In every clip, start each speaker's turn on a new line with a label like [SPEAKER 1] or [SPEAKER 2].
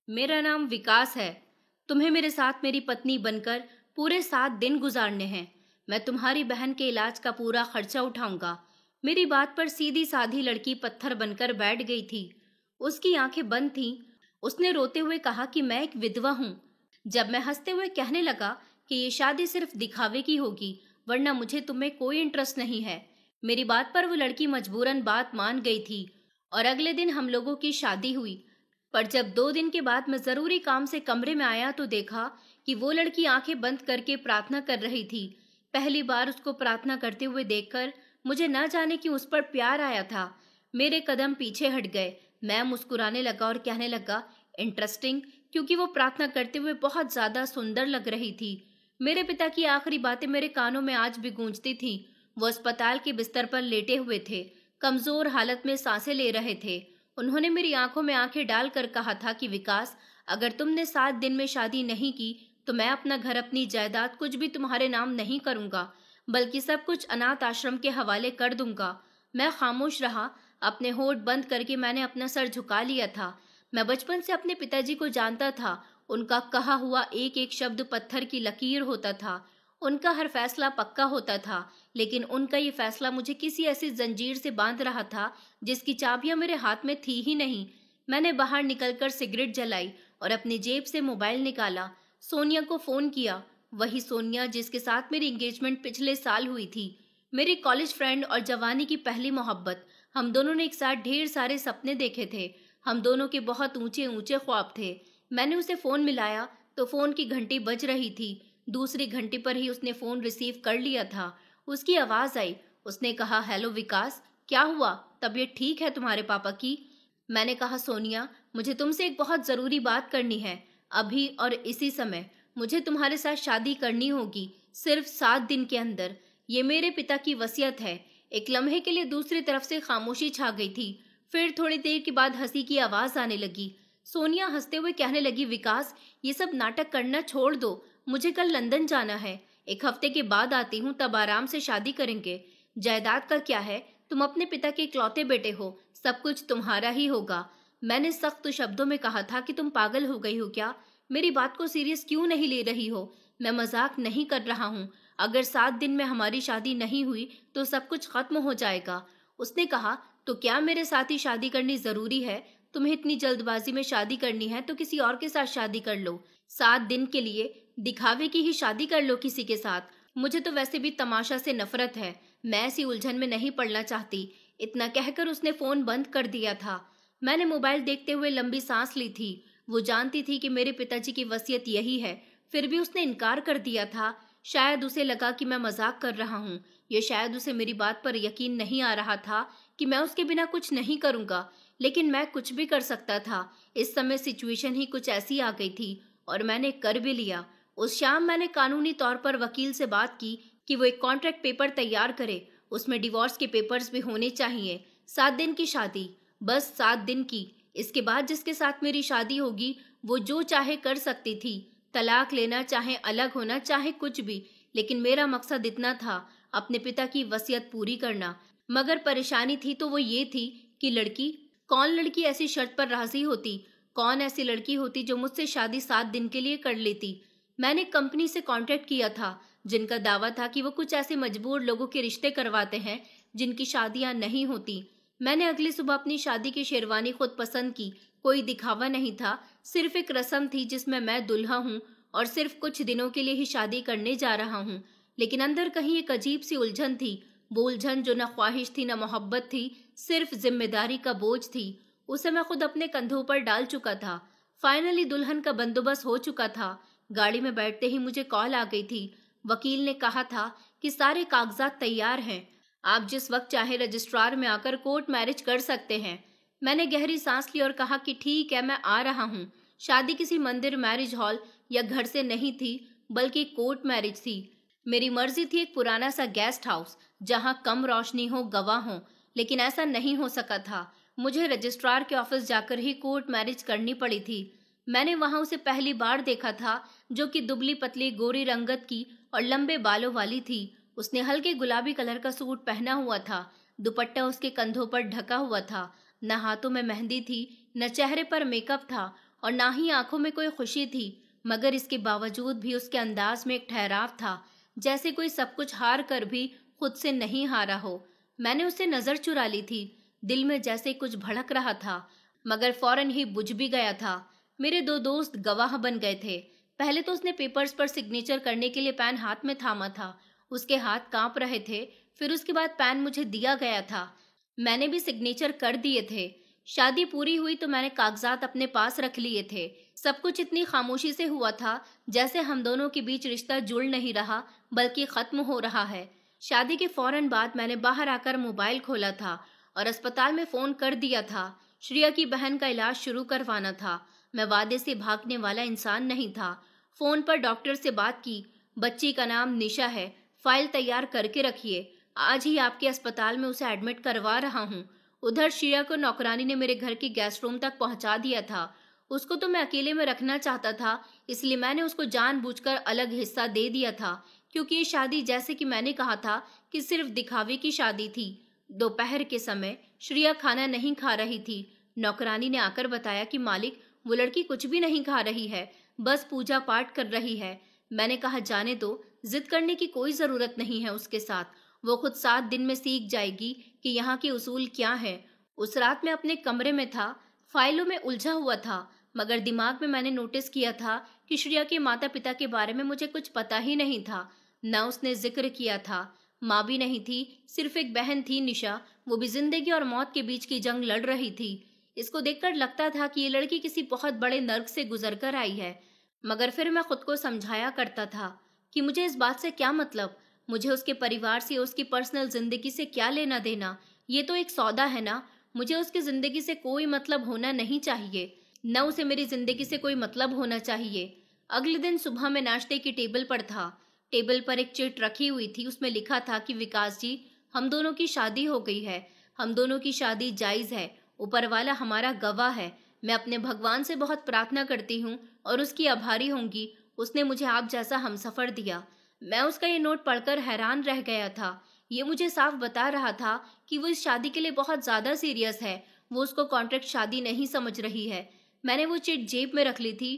[SPEAKER 1] मेरा नाम विकास है। तुम्हें मेरे साथ मेरी पत्नी बनकर पूरे 7 दिन गुजारने हैं। मैं तुम्हारी बहन के इलाज का पूरा खर्चा उठाऊंगा। मेरी बात पर सीधी साधी लड़की पत्थर बनकर बैठ गई थी। उसकी आंखें बंद थीं। उसने रोते हुए कहा कि मैं एक विधवा हूं। जब मैं हंसते हुए कहने लगा कि ये शादी सिर्फ दिखावे की होगी, वरना मुझे तुम्हें कोई इंटरेस्ट नहीं है। मेरी बात पर वो लड़की मजबूरन बात मान गई थी और अगले दिन हम लोगों की शादी हुई। पर जब 2 दिन के बाद मैं जरूरी काम से कमरे में आया तो देखा कि वो लड़की आंखें बंद करके प्रार्थना कर रही थी। पहली बार उसको प्रार्थना करते हुए देखकर मुझे न जाने क्यों उस पर प्यार आया था। मेरे कदम पीछे हट गए। मैं मुस्कुराने लगा और कहने लगा, इंटरेस्टिंग, क्योंकि वो प्रार्थना करते हुए बहुत ज्यादा सुंदर लग रही थी। मेरे पिता की आखिरी बातें मेरे कानों में आज भी गूंजती थीं। वो अस्पताल के बिस्तर पर लेटे हुए थे, कमजोर हालत में सांसें ले रहे थे। उन्होंने मेरी आंखों में आंखें डालकर कहा था कि विकास, अगर तुमने 7 दिन में शादी नहीं की तो मैं अपना घर, अपनी जायदाद कुछ भी तुम्हारे नाम नहीं करूंगा, बल्कि सब कुछ अनाथ आश्रम के हवाले कर दूंगा। मैं खामोश रहा। अपने होठ बंद करके मैंने अपना सर झुका लिया था। मैं बचपन से अपने पिताजी को जानता था। उनका कहा हुआ एक एक शब्द पत्थर की लकीर होता था। उनका हर फैसला पक्का होता था, लेकिन उनका ये फैसला मुझे किसी ऐसी जंजीर से बांध रहा था जिसकी चाबियां मेरे हाथ में थी ही नहीं। मैंने बाहर निकलकर सिगरेट जलाई और अपनी जेब से मोबाइल निकाला। सोनिया को फोन किया, वही सोनिया जिसके साथ मेरी एंगेजमेंट पिछले साल हुई थी। मेरी कॉलेज फ्रेंड और जवानी की पहली मोहब्बत। हम दोनों ने एक साथ ढेर सारे सपने देखे थे। हम दोनों के बहुत ऊंचे ऊंचे ख्वाब थे। मैंने उसे फोन मिलाया तो फोन की घंटी बज रही थी। दूसरी घंटी पर ही उसने फोन रिसीव कर लिया था। उसकी आवाज आई। उसने कहा, हेलो विकास, क्या हुआ? तबीयत ठीक है तुम्हारे पापा की? मैंने कहा, सोनिया, मुझे तुमसे एक बहुत जरूरी बात करनी है, अभी और इसी समय। मुझे तुम्हारे साथ शादी करनी होगी, सिर्फ 7 दिन के अंदर। ये मेरे पिता की वसीयत है। एक लम्हे के लिए दूसरी तरफ से खामोशी छा गई थी। फिर थोड़ी देर के बाद हंसी की आवाज आने लगी। सोनिया हंसते हुए कहने लगी, विकास, ये सब नाटक करना छोड़ दो। मुझे कल लंदन जाना है। 1 हफ्ते के बाद आती हूँ, तब आराम से शादी करेंगे। जायदाद का क्या है? तुम अपने पिता के इकलौते बेटे हो, सब कुछ तुम्हारा ही होगा। मैंने सख्त शब्दों में कहा था कि तुम पागल हो गई हो क्या? मेरी बात को सीरियस क्यों नहीं ले रही हो? मैं मजाक नहीं कर रहा हूँ। अगर 7 दिन में हमारी शादी नहीं हुई तो सब कुछ खत्म हो जाएगा। उसने कहा, तो क्या मेरे साथ ही शादी करनी जरूरी है? तुम्हें इतनी जल्दबाजी में शादी करनी है तो किसी और के साथ शादी कर लो। 7 दिन के लिए दिखावे की ही शादी कर लो किसी के साथ। मुझे तो वैसे भी तमाशा से नफरत है। मैं ऐसी उलझन में नहीं पड़ना चाहती। इतना कहकर उसने फोन बंद कर दिया था। मैंने मोबाइल देखते हुए लंबी सांस ली थी। वो जानती थी कि मेरे पिताजी की वसीयत यही है, फिर भी उसने इनकार कर दिया था। शायद उसे लगा कि मैं मजाक कर रहा हूँ, या शायद उसे मेरी बात पर यकीन नहीं आ रहा था कि मैं उसके बिना कुछ नहीं करूँगा। लेकिन मैं कुछ भी कर सकता था। इस समय सिचुएशन ही कुछ ऐसी आ गई थी और मैंने कर भी लिया। उस शाम मैंने कानूनी तौर पर वकील से बात की कि वो एक कॉन्ट्रैक्ट पेपर तैयार करे। उसमें डिवोर्स के पेपर्स भी होने चाहिए। 7 दिन की शादी, बस 7 दिन की। इसके बाद जिसके साथ मेरी शादी होगी वो जो चाहे कर सकती थी, तलाक लेना, चाहे अलग होना, चाहे कुछ भी। लेकिन मेरा मकसद इतना था, अपने पिता की वसीयत पूरी करना। मगर परेशानी थी तो वो ये थी कि कौन लड़की ऐसी शर्त पर राजी होती? कौन ऐसी लड़की होती जो मुझसे शादी 7 दिन के लिए कर लेती? मैंने कंपनी से कांटेक्ट किया था, जिनका दावा था कि वो कुछ ऐसे मजबूर लोगों के रिश्ते करवाते हैं जिनकी शादियां नहीं होती। मैंने अगली सुबह अपनी शादी की शेरवानी खुद पसंद की। कोई दिखावा नहीं था, सिर्फ एक रस्म थी जिसमें मैं दुल्हा हूँ और सिर्फ कुछ दिनों के लिए ही शादी करने जा रहा हूँ। लेकिन अंदर कहीं एक अजीब सी उलझन थी। वो उलझन जो न ख्वाहिश थी न मोहब्बत थी, सिर्फ जिम्मेदारी का बोझ थी। उसे मैं खुद अपने कंधों पर डाल चुका था। फाइनली दुल्हन का बंदोबस्त हो चुका था। गाड़ी में बैठते ही मुझे कॉल आ गई थी। वकील ने कहा था कि सारे कागजात तैयार हैं, आप जिस वक्त चाहे रजिस्ट्रार में आकर कोर्ट मैरिज कर सकते हैं। मैंने गहरी सांस ली और कहा कि ठीक है, मैं आ रहा हूँ। शादी किसी मंदिर, मैरिज हॉल या घर से नहीं थी, बल्कि कोर्ट मैरिज थी। मेरी मर्जी थी एक पुराना सा गेस्ट हाउस जहाँ कम रोशनी हो, गवाह हो, लेकिन ऐसा नहीं हो सका था। मुझे रजिस्ट्रार के ऑफिस जाकर ही कोर्ट मैरिज करनी पड़ी थी। मैंने वहां उसे पहली बार देखा था, जो कि दुबली पतली गोरी रंगत की और लंबे बालों वाली थी। उसने हल्के गुलाबी कलर का सूट पहना हुआ था। दुपट्टा उसके कंधों पर ढका हुआ था। न हाथों में मेहंदी थी, न चेहरे पर मेकअप था। और ना ही आंखों में कोई खुशी थी, मगर इसके बावजूद भी उसके अंदाज में एक ठहराव था, जैसे कोई सब कुछ हार कर भी खुद से नहीं हारा हो। मैंने उससे नजर चुरा ली थी। दिल में जैसे कुछ भड़क रहा था, मगर फौरन ही बुझ भी गया था। मेरे दो दोस्त गवाह बन गए थे। पहले तो उसने पेपर्स पर सिग्नेचर करने के लिए पेन हाथ में थामा था। उसके हाथ कांप रहे थे। फिर उसके बाद पेन मुझे दिया गया था। मैंने भी सिग्नेचर कर दिए थे। शादी पूरी हुई तो मैंने कागजात अपने पास रख लिए थे। सब कुछ इतनी खामोशी से हुआ था जैसे हम दोनों के बीच रिश्ता जुड़ नहीं रहा, बल्कि खत्म हो रहा है। शादी के फौरन बाद मैंने बाहर आकर मोबाइल खोला था और अस्पताल में फोन कर दिया था। श्रेया की बहन का इलाज शुरू करवाना था। मैं वादे से भागने वाला इंसान नहीं था। फोन पर डॉक्टर से बात की। बच्ची का नाम निशा है, फाइल तैयार करके रखिए, आज ही आपके अस्पताल में उसे एडमिट करवा रहा हूँ। उधर श्रेया को नौकरानी ने मेरे घर की गेस्ट रूम तक पहुंचा दिया था। उसको तो मैं अकेले में रखना चाहता था, इसलिए मैंने उसको जानबूझकर अलग हिस्सा दे दिया था, क्योंकि ये शादी, जैसे कि मैंने कहा था, कि सिर्फ दिखावे की शादी थी। दोपहर के समय श्रेया खाना नहीं खा रही थी। नौकरानी ने आकर बताया कि मालिक, वो लड़की कुछ भी नहीं खा रही है, बस पूजा पाठ कर रही है। मैंने कहा जाने दो, जिद करने की कोई जरूरत नहीं है उसके साथ। वो खुद 7 दिन में सीख जाएगी कि यहाँ के उसूल क्या है। उस रात मैं अपने कमरे में था, फाइलों में उलझा हुआ था, मगर दिमाग में मैंने नोटिस किया था कि श्रेया के माता पिता के बारे में मुझे कुछ पता ही नहीं था। न उसने जिक्र किया था। माँ भी नहीं थी, सिर्फ एक बहन थी निशा। वो भी जिंदगी और मौत के बीच की जंग लड़ रही थी। इसको देखकर लगता था कि ये लड़की किसी बहुत बड़े नर्क से गुजर कर आई है, मगर फिर मैं खुद को समझाया करता था कि मुझे इस बात से क्या मतलब, मुझे उसके परिवार से, उसकी पर्सनल जिंदगी से क्या लेना देना। ये तो एक सौदा है ना। मुझे उसकी जिंदगी से कोई मतलब होना नहीं चाहिए, न उसे मेरी जिंदगी से कोई मतलब होना चाहिए। अगले दिन सुबह मैं नाश्ते की टेबल पर था। टेबल पर एक चिट रखी हुई थी। उसमें लिखा था कि विकास जी, हम दोनों की शादी हो गई है। हम दोनों की शादी जायज है। ऊपर वाला हमारा गवाह है। मैं अपने भगवान से बहुत प्रार्थना करती हूँ और उसकी आभारी होंगी, उसने मुझे आप जैसा हमसफर दिया। मैं उसका ये नोट पढ़कर हैरान रह गया था। ये मुझे साफ बता रहा था कि वो इस शादी के लिए बहुत ज्यादा सीरियस है। वो उसको कॉन्ट्रैक्ट शादी नहीं समझ रही है। मैंने वो चिट जेब में रख ली थी।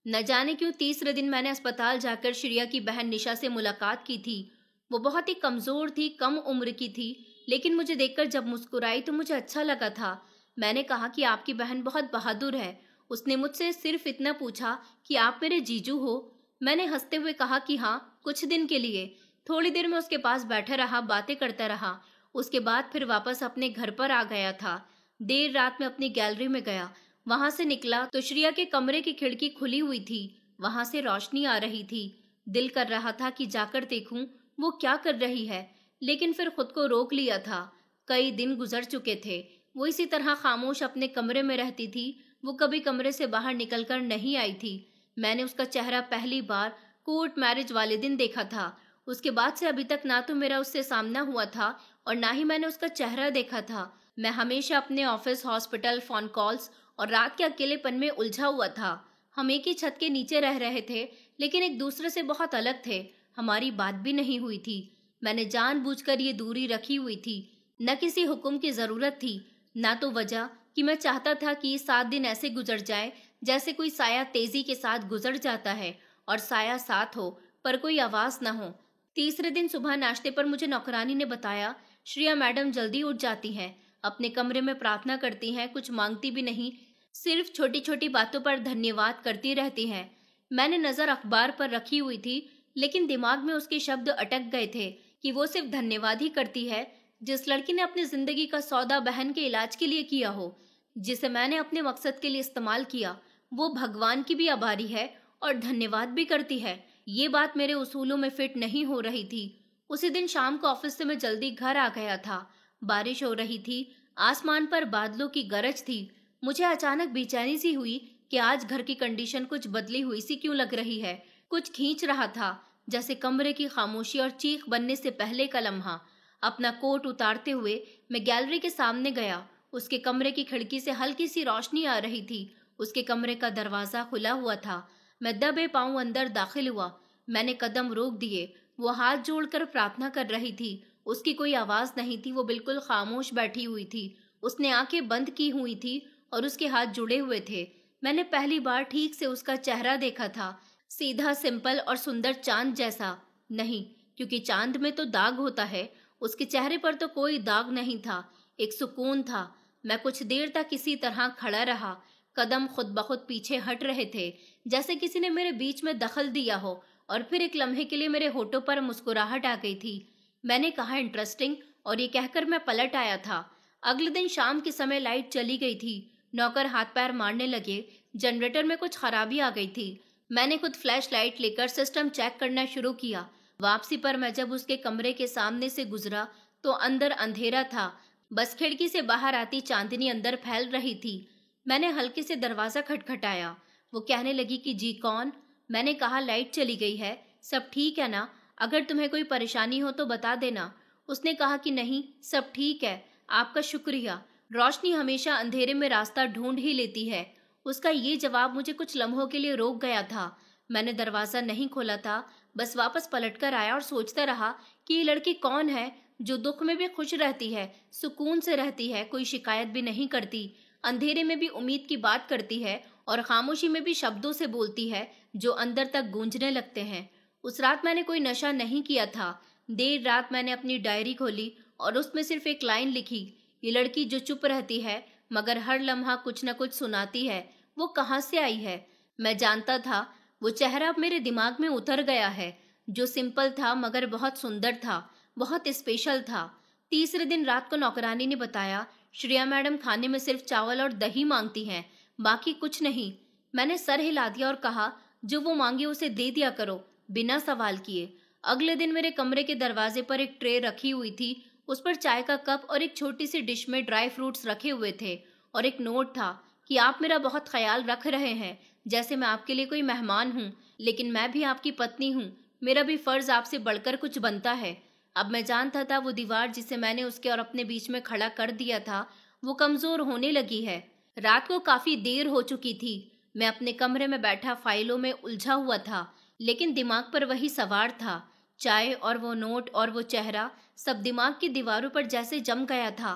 [SPEAKER 1] न जाने क्यों तीसरे दिन मैंने अस्पताल जाकर श्रेया की बहन निशा से मुलाकात की थी। वो बहुत ही कमजोर थी, कम उम्र की थी, लेकिन मुझे देखकर जब मुस्कुराई तो मुझे अच्छा लगा था। मैंने कहा कि आपकी बहन बहुत बहादुर है। उसने मुझसे सिर्फ इतना पूछा कि आप मेरे जीजू हो। मैंने हंसते हुए कहा कि हाँ, कुछ दिन के लिए। थोड़ी देर में उसके पास बैठा रहा, बातें करता रहा। उसके बाद फिर वापस अपने घर पर आ गया था। देर रात में अपनी गैलरी में गया। वहां से निकला तो श्रेया के कमरे की खिड़की खुली हुई थी। वहां से रोशनी आ रही थी। दिल कर रहा था कि जाकर देखूं वो क्या कर रही है, लेकिन फिर खुद को रोक लिया था। कई दिन गुजर चुके थे। वो इसी तरह खामोश अपने कमरे में रहती थी। वो कभी कमरे से बाहर निकलकर नहीं आई थी। मैंने उसका चेहरा पहली बार कोर्ट मैरिज वाले दिन देखा था। उसके बाद से अभी तक ना तो मेरा उससे सामना हुआ था और ना ही मैंने उसका चेहरा देखा था। मैं हमेशा अपने ऑफिस, हॉस्पिटल, फोन कॉल्स और रात के अकेलेपन में उलझा हुआ था। हम एक ही छत के नीचे रह रहे थे, लेकिन एक दूसरे से बहुत अलग थे। हमारी बात भी नहीं हुई थी। मैंने जानबूझकर ये दूरी रखी हुई थी। न किसी हुक्म की जरूरत थी, ना तो वजह कि मैं चाहता था कि 7 दिन ऐसे गुजर जाए जैसे कोई साया तेजी के साथ गुजर जाता है और साया साथ हो पर कोई आवाज न हो। तीसरे दिन सुबह नाश्ते पर मुझे नौकरानी ने बताया, श्रेया मैडम जल्दी उठ जाती हैं, अपने कमरे में प्रार्थना करती हैं, कुछ मांगती भी नहीं, सिर्फ छोटी छोटी बातों पर धन्यवाद करती रहती हैं। मैंने नजर अखबार पर रखी हुई थी, लेकिन दिमाग में उसके शब्द अटक गए थे कि वो सिर्फ धन्यवाद ही करती है। जिस लड़की ने अपनी जिंदगी का सौदा बहन के इलाज के लिए किया हो, जिसे मैंने अपने मकसद के लिए इस्तेमाल किया, वो भगवान की भी आभारी है और धन्यवाद भी करती है। ये बात मेरे उसूलों में फिट नहीं हो रही थी। उसी दिन शाम को ऑफिस से मैं जल्दी घर आ गया था। बारिश हो रही थी। आसमान पर बादलों की गरज थी। मुझे अचानक बेचैनी सी हुई कि आज घर की कंडीशन कुछ बदली हुई सी क्यों लग रही है। कुछ खींच रहा था, जैसे कमरे की खामोशी और चीख बनने से पहले का लम्हा। अपना कोट उतारते हुए मैं गैलरी के सामने गया। उसके कमरे की खिड़की से हल्की सी रोशनी आ रही थी। उसके कमरे का दरवाजा खुला हुआ था। मैं दबे पांव अंदर दाखिल हुआ। मैंने कदम रोक दिए। वो हाथ जोड़कर प्रार्थना कर रही थी। उसकी कोई आवाज नहीं थी। वो बिल्कुल खामोश बैठी हुई थी। उसने आंखें बंद की हुई थी और उसके हाथ जुड़े हुए थे। मैंने पहली बार ठीक से उसका चेहरा देखा था, सीधा, सिंपल और सुंदर चांद जैसा। नहीं, क्योंकि चांद में तो दाग होता है, उसके चेहरे पर तो कोई दाग नहीं था। एक सुकून था। मैं कुछ देर तक इसी तरह खड़ा रहा। कदम खुद ब खुद पीछे हट रहे थे, जैसे किसी ने मेरे बीच में दखल दिया हो। और फिर एक लम्हे के लिए मेरे होठों पर मुस्कुराहट आ गई थी। मैंने कहा, इंटरेस्टिंग, और ये कहकर मैं पलट आया था। अगले दिन शाम के समय लाइट चली गई थी। नौकर हाथ पैर मारने लगे। जनरेटर में कुछ खराबी आ गई थी। मैंने खुद फ्लैश लाइट लेकर सिस्टम चेक करना शुरू किया। वापसी पर मैं जब उसके कमरे के सामने से गुजरा तो अंदर अंधेरा था। बस खिड़की से बाहर आती चांदनी अंदर फैल रही थी। मैंने हल्के से दरवाजा खटखटाया। वो कहने लगी कि जी कौन? मैंने कहा, लाइट चली गई है, सब ठीक है ना? अगर तुम्हें कोई परेशानी हो तो बता देना। उसने कहा कि नहीं, सब ठीक है, आपका शुक्रिया। रोशनी हमेशा अंधेरे में रास्ता ढूंढ ही लेती है। उसका ये जवाब मुझे कुछ लम्हों के लिए रोक गया था। मैंने दरवाजा नहीं खोला था, बस वापस पलटकर आया और सोचता रहा कि ये लड़की कौन है जो दुख में भी खुश रहती है, सुकून से रहती है, कोई शिकायत भी नहीं करती, अंधेरे में भी उम्मीद की बात करती है और खामोशी में भी शब्दों से बोलती है जो अंदर तक गूंजने लगते हैं। उस रात मैंने कोई नशा नहीं किया था। देर रात मैंने अपनी डायरी खोली और उसमें सिर्फ एक लाइन लिखी, ये लड़की जो चुप रहती है मगर हर लम्हा कुछ न कुछ सुनाती है, वो कहाँ से आई है? मैं जानता था वो चेहरा अब मेरे दिमाग में उतर गया है, जो सिंपल था मगर बहुत सुंदर था, बहुत स्पेशल था। तीसरे दिन रात को नौकरानी ने बताया, श्रेया मैडम खाने में सिर्फ चावल और दही मांगती हैं, बाकी कुछ नहीं। मैंने सर हिला दिया और कहा, जो वो मांगे उसे दे दिया करो, बिना सवाल किए। अगले दिन मेरे कमरे के दरवाजे पर एक ट्रे रखी हुई थी। उस पर चाय का कप और एक छोटी सी डिश में ड्राई फ्रूट्स रखे हुए थे और एक नोट था कि आप मेरा बहुत ख्याल रख रहे हैं, जैसे मैं आपके लिए कोई मेहमान हूँ, लेकिन मैं भी आपकी पत्नी हूँ, मेरा भी फर्ज आपसे बढ़कर कुछ बनता है। अब मैं जानता था वो दीवार जिसे मैंने उसके और अपने बीच में खड़ा कर दिया था, वो कमजोर होने लगी है। रात को काफी देर हो चुकी थी। मैं अपने कमरे में बैठा फाइलों में उलझा हुआ था, लेकिन दिमाग पर वही सवार था। चाय और वो नोट और वो चेहरा, सब दिमाग की दीवारों पर जैसे जम गया था।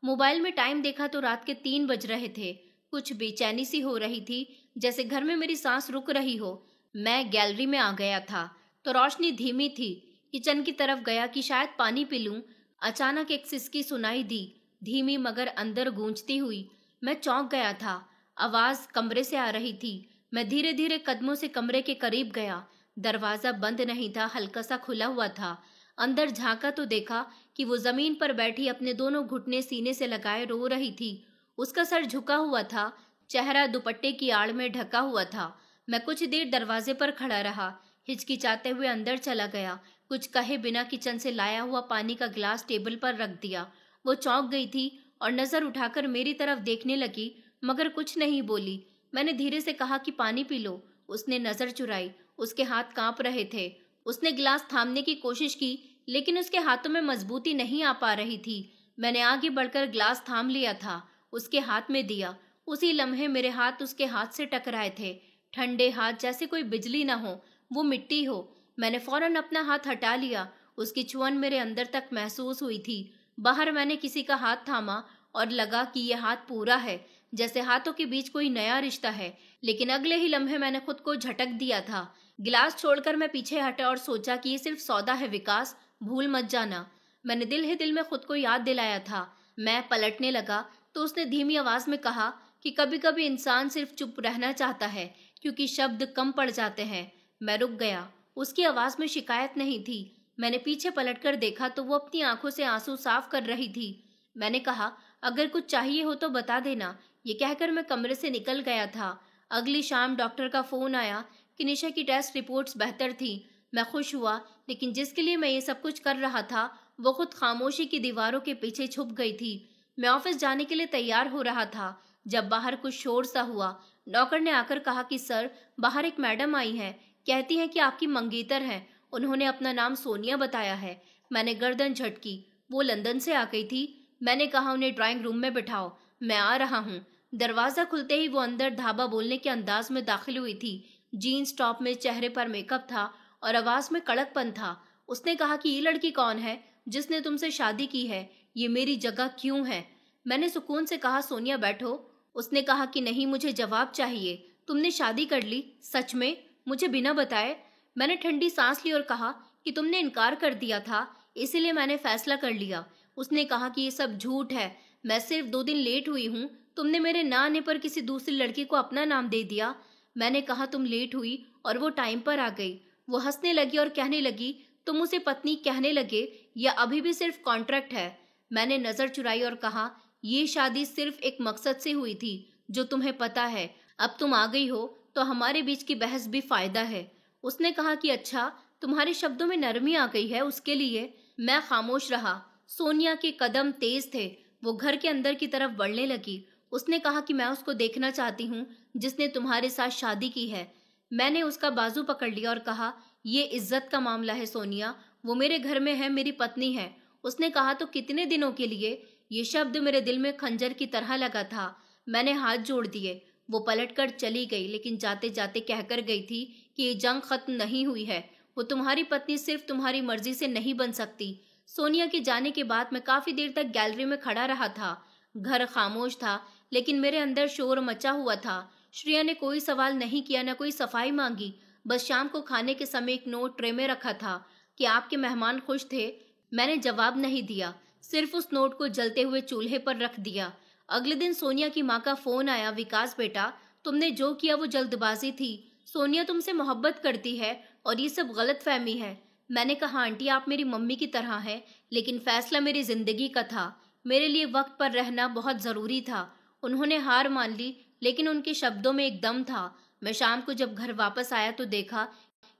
[SPEAKER 1] मोबाइल में टाइम देखा तो रात के 3 बज रहे थे। कुछ बेचैनी सी हो रही थी, जैसे घर में मेरी सांस रुक रही हो। मैं गैलरी में आ गया था तो रोशनी धीमी थी। किचन की तरफ गया कि शायद पानी पी लूं। अचानक एक सिसकी सुनाई दी, धीमी मगर अंदर गूंजती हुई। मैं चौंक गया था। आवाज कमरे से आ रही थी। मैं धीरे धीरे कदमों से कमरे के करीब गया। दरवाजा बंद नहीं था, हल्का सा खुला हुआ था। अंदर झांका तो देखा कि वो जमीन पर बैठी अपने दोनों घुटने सीने से लगाए रो रही थी। उसका सर झुका हुआ था, चेहरा दुपट्टे की आड़ में ढका हुआ था। मैं कुछ देर दरवाजे पर खड़ा रहा, हिचकिचाते हुए अंदर चला गया। कुछ कहे बिना किचन से लाया हुआ पानी का गिलास टेबल पर रख दिया। वो चौंक गई थी और नजर उठाकर मेरी तरफ देखने लगी, मगर कुछ नहीं बोली। मैंने धीरे से कहा कि पानी पी लो। उसने नजर चुराई। उसके हाथ कांप रहे थे। उसने गिलास थामने की कोशिश की, लेकिन उसके हाथों में मजबूती नहीं आ पा रही थी। मैंने आगे बढ़कर गिलास थाम लिया था, उसके हाथ में दिया। उसी लम्हे मेरे हाथ उसके हाथ से टकराए थे। ठंडे हाथ, जैसे कोई बिजली ना हो, वो मिट्टी हो। मैंने फौरन अपना हाथ हटा लिया। उसकी छुअन मेरे अंदर तक महसूस हुई थी। बाहर मैंने किसी का हाथ थामा और लगा कि यह हाथ पूरा है, जैसे हाथों के बीच कोई नया रिश्ता है। लेकिन अगले ही लम्हे मैंने खुद को झटक दिया था। गिलास छोड़कर मैं पीछे हटा और सोचा कि ये सिर्फ सौदा है विकास, भूल मत जाना। मैंने दिल ही दिल में खुद को याद दिलाया था। मैं पलटने लगा तो उसने धीमी आवाज में कहा कि कभी कभी इंसान सिर्फ चुप रहना चाहता है, क्योंकि शब्द कम पड़ जाते हैं। मैं रुक गया। उसकी आवाज में शिकायत नहीं थी। मैंने पीछे पलटकर देखा तो वो अपनी आंखों से आंसू साफ कर रही थी। मैंने कहा, अगर कुछ चाहिए हो तो बता देना। ये कहकर मैं कमरे से निकल गया था। अगली शाम डॉक्टर का फोन आया कि निशा की टेस्ट रिपोर्ट्स बेहतर थी। मैं खुश हुआ, लेकिन जिसके लिए मैं ये सब कुछ कर रहा था वो खुद खामोशी की दीवारों के पीछे छुप गई थी। मैं ऑफिस जाने के लिए तैयार हो रहा था जब बाहर कुछ शोर सा हुआ। नौकर ने आकर कहा कि सर, बाहर एक मैडम आई हैं, कहती हैं कि आपकी मंगेतर हैं। उन्होंने अपना नाम सोनिया बताया है। मैंने गर्दन झटकी। वो लंदन से आ गई थी। मैंने कहा, उन्हें ड्राइंग रूम में बिठाओ, मैं आ रहा हूँ। दरवाजा खुलते ही वो अंदर धाबा बोलने के अंदाज में दाखिल हुई थी। जीन्स टॉप में, चेहरे पर मेकअप था और आवाज में कड़कपन था। उसने कहा कि ये लड़की कौन है जिसने तुमसे शादी की है? ये मेरी जगह क्यों है? मैंने सुकून से कहा, सोनिया बैठो। उसने कहा कि नहीं, मुझे जवाब चाहिए। तुमने शादी कर ली? सच में? मुझे बिना बताए? मैंने ठंडी सांस ली और कहा कि तुमने इनकार कर दिया था, इसीलिए मैंने फैसला कर लिया। उसने कहा कि ये सब झूठ है, मैं सिर्फ 2 दिन लेट हुई हूँ। तुमने मेरे ना आने पर किसी दूसरी लड़की को अपना नाम दे दिया। मैंने कहा तुम लेट हुई और वो टाइम पर आ गई। वो हंसने लगी और कहने लगी, तुम उसे पत्नी कहने लगे या अभी भी सिर्फ कॉन्ट्रैक्ट है? मैंने नजर चुराई और कहा, ये शादी सिर्फ एक मकसद से हुई थी, जो तुम्हें पता है। अब तुम आ गई हो तो हमारे बीच की बहस भी फायदा है। उसने कहा कि अच्छा, तुम्हारे शब्दों में नरमी आ गई है, उसके लिए। मैं खामोश रहा। सोनिया के कदम तेज थे। वो घर के अंदर की तरफ बढ़ने लगी। उसने कहा कि मैं उसको देखना चाहती हूँ जिसने तुम्हारे साथ शादी की है। मैंने उसका बाजू पकड़ लिया और कहा, ये इज्जत का मामला है सोनिया, वो मेरे घर में है, मेरी पत्नी है। उसने कहा, तो कितने दिनों के लिए? ये शब्द मेरे दिल में खंजर की तरह लगा था। मैंने हाथ जोड़ दिए। वो पलटकर चली गई, लेकिन जाते जाते कहकर गई थी कि ये जंग खत्म नहीं हुई है। वो तुम्हारी पत्नी सिर्फ तुम्हारी मर्जी से नहीं बन सकती। सोनिया के जाने के बाद मैं काफी देर तक गैलरी में खड़ा रहा था। घर खामोश था, लेकिन मेरे अंदर शोर मचा हुआ था। श्रेया ने कोई सवाल नहीं किया, न कोई सफाई मांगी। बस शाम को खाने के समय एक नोट ट्रे में रखा था कि आपके मेहमान खुश थे। मैंने जवाब नहीं दिया, सिर्फ उस नोट को जलते हुए चूल्हे पर रख दिया। अगले दिन सोनिया की माँ का फोन आया, विकास बेटा, तुमने जो किया वो जल्दबाजी थी। सोनिया तुमसे मोहब्बत करती है और ये सब गलत फहमी है। मैंने कहा, आंटी आप मेरी मम्मी की तरह हैं, लेकिन फैसला मेरी जिंदगी का था। मेरे लिए वक्त पर रहना बहुत जरूरी था। उन्होंने हार मान ली, लेकिन उनके शब्दों में एक दम था। मैं शाम को जब घर वापस आया तो देखा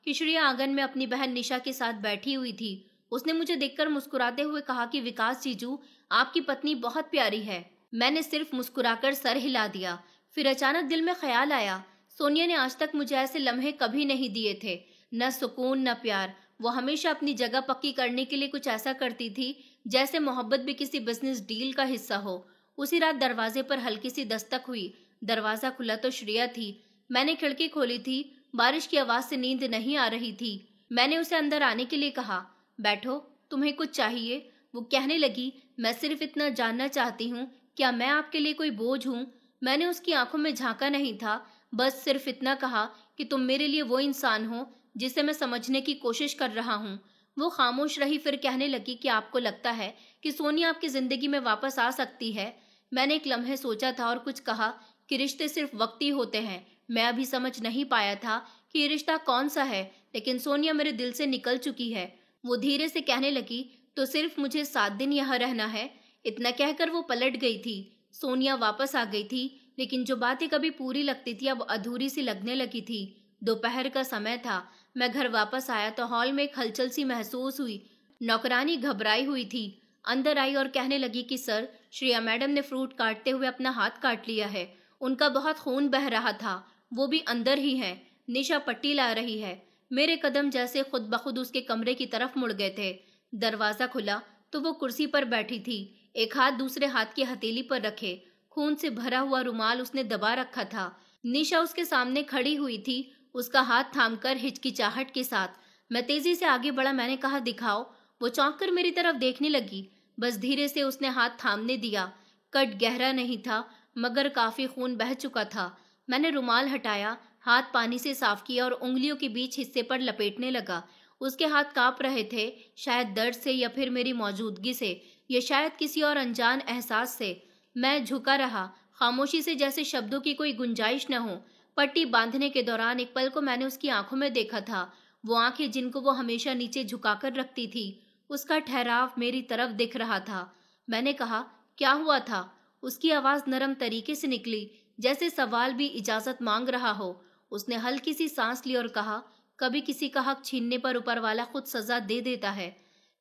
[SPEAKER 1] कि श्रेया आंगन में अपनी बहन निशा के साथ बैठी हुई थी। उसने मुझे देखकर मुस्कुराते हुए कहा कि विकास जीजू, आपकी पत्नी बहुत प्यारी है। मैंने सिर्फ मुस्कुराकर सर हिला दिया। फिर अचानक दिल में ख्याल आया, सोनिया ने आज तक मुझे ऐसे लम्हे कभी नहीं दिए थे, न सुकून न प्यार। वो हमेशा अपनी जगह पक्की करने के लिए कुछ ऐसा करती थी जैसे मोहब्बत भी किसी बिजनेस डील का हिस्सा हो। उसी रात दरवाजे पर हल्की सी दस्तक हुई। दरवाजा खुला तो श्रेया थी। मैंने खिड़की खोली थी। बारिश की आवाज से नींद नहीं आ रही थी। मैंने उसे अंदर आने के लिए कहा, बैठो, तुम्हें कुछ चाहिए? वो कहने लगी, मैं सिर्फ इतना जानना चाहती हूँ, क्या मैं आपके लिए कोई बोझ हूँ? मैंने उसकी आंखों में झांका नहीं था, बस सिर्फ इतना कहा कि तुम मेरे लिए वो इंसान हो जिसे मैं समझने की कोशिश कर रहा हूँ। वो खामोश रही, फिर कहने लगी कि आपको लगता है कि सोनिया आपकी जिंदगी में वापस आ सकती है? मैंने एक लम्हे सोचा था और कुछ कहा कि रिश्ते सिर्फ वक्ती होते हैं। मैं अभी समझ नहीं पाया था कि ये रिश्ता कौन सा है, लेकिन सोनिया मेरे दिल से निकल चुकी है। वो धीरे से कहने लगी, तो सिर्फ मुझे 7 दिन यहाँ रहना है। इतना कहकर वो पलट गई थी। सोनिया वापस आ गई थी, लेकिन जो बातें कभी पूरी लगती थी अब अधूरी सी लगने लगी थी। दोपहर का समय था। मैं घर वापस आया तो हॉल में एक हलचल सी महसूस हुई। नौकरानी घबराई हुई थी। अंदर आई और कहने लगी कि सर, श्रेया मैडम ने फ्रूट काटते हुए अपना हाथ काट लिया है। उनका बहुत खून बह रहा था। वो भी अंदर ही है। निशा पट्टी ला रही है। मेरे कदम जैसे खुद ब खुद उसके कमरे की तरफ मुड़ गए थे। दरवाजा खुला तो वो कुर्सी पर बैठी थी, एक हाथ दूसरे हाथ की हथेली पर रखे। खून से भरा हुआ रुमाल उसने दबा रखा था। निशा उसके सामने खड़ी हुई थी, उसका हाथ थामकर हिचकिचाहट के साथ। मैं तेजी से आगे बढ़ा। मैंने कहा, दिखाओ। वो चौंक कर मेरी तरफ देखने लगी। बस धीरे से उसने हाथ थामने दिया। कट गहरा नहीं था, मगर काफी खून बह चुका था। मैंने रुमाल हटाया, हाथ पानी से साफ किया और उंगलियों के बीच हिस्से पर लपेटने लगा। उसके हाथ कांप रहे थे, शायद दर्द से या फिर मेरी मौजूदगी से, या शायद किसी और अनजान एहसास से। मैं झुका रहा, खामोशी से, जैसे शब्दों की कोई गुंजाइश न हो। पट्टी बांधने के दौरान एक पल को मैंने उसकी आंखों में देखा था, वो आंखें जिनको वो हमेशा नीचे झुकाकर रखती थी। उसका ठहराव मेरी तरफ दिख रहा था। मैंने कहा, क्या हुआ था? उसकी आवाज नरम तरीके से निकली, जैसे सवाल भी इजाजत मांग रहा हो। उसने हल्की सी सांस ली और कहा, कभी किसी का हक छीनने पर ऊपर वाला खुद सजा दे देता है।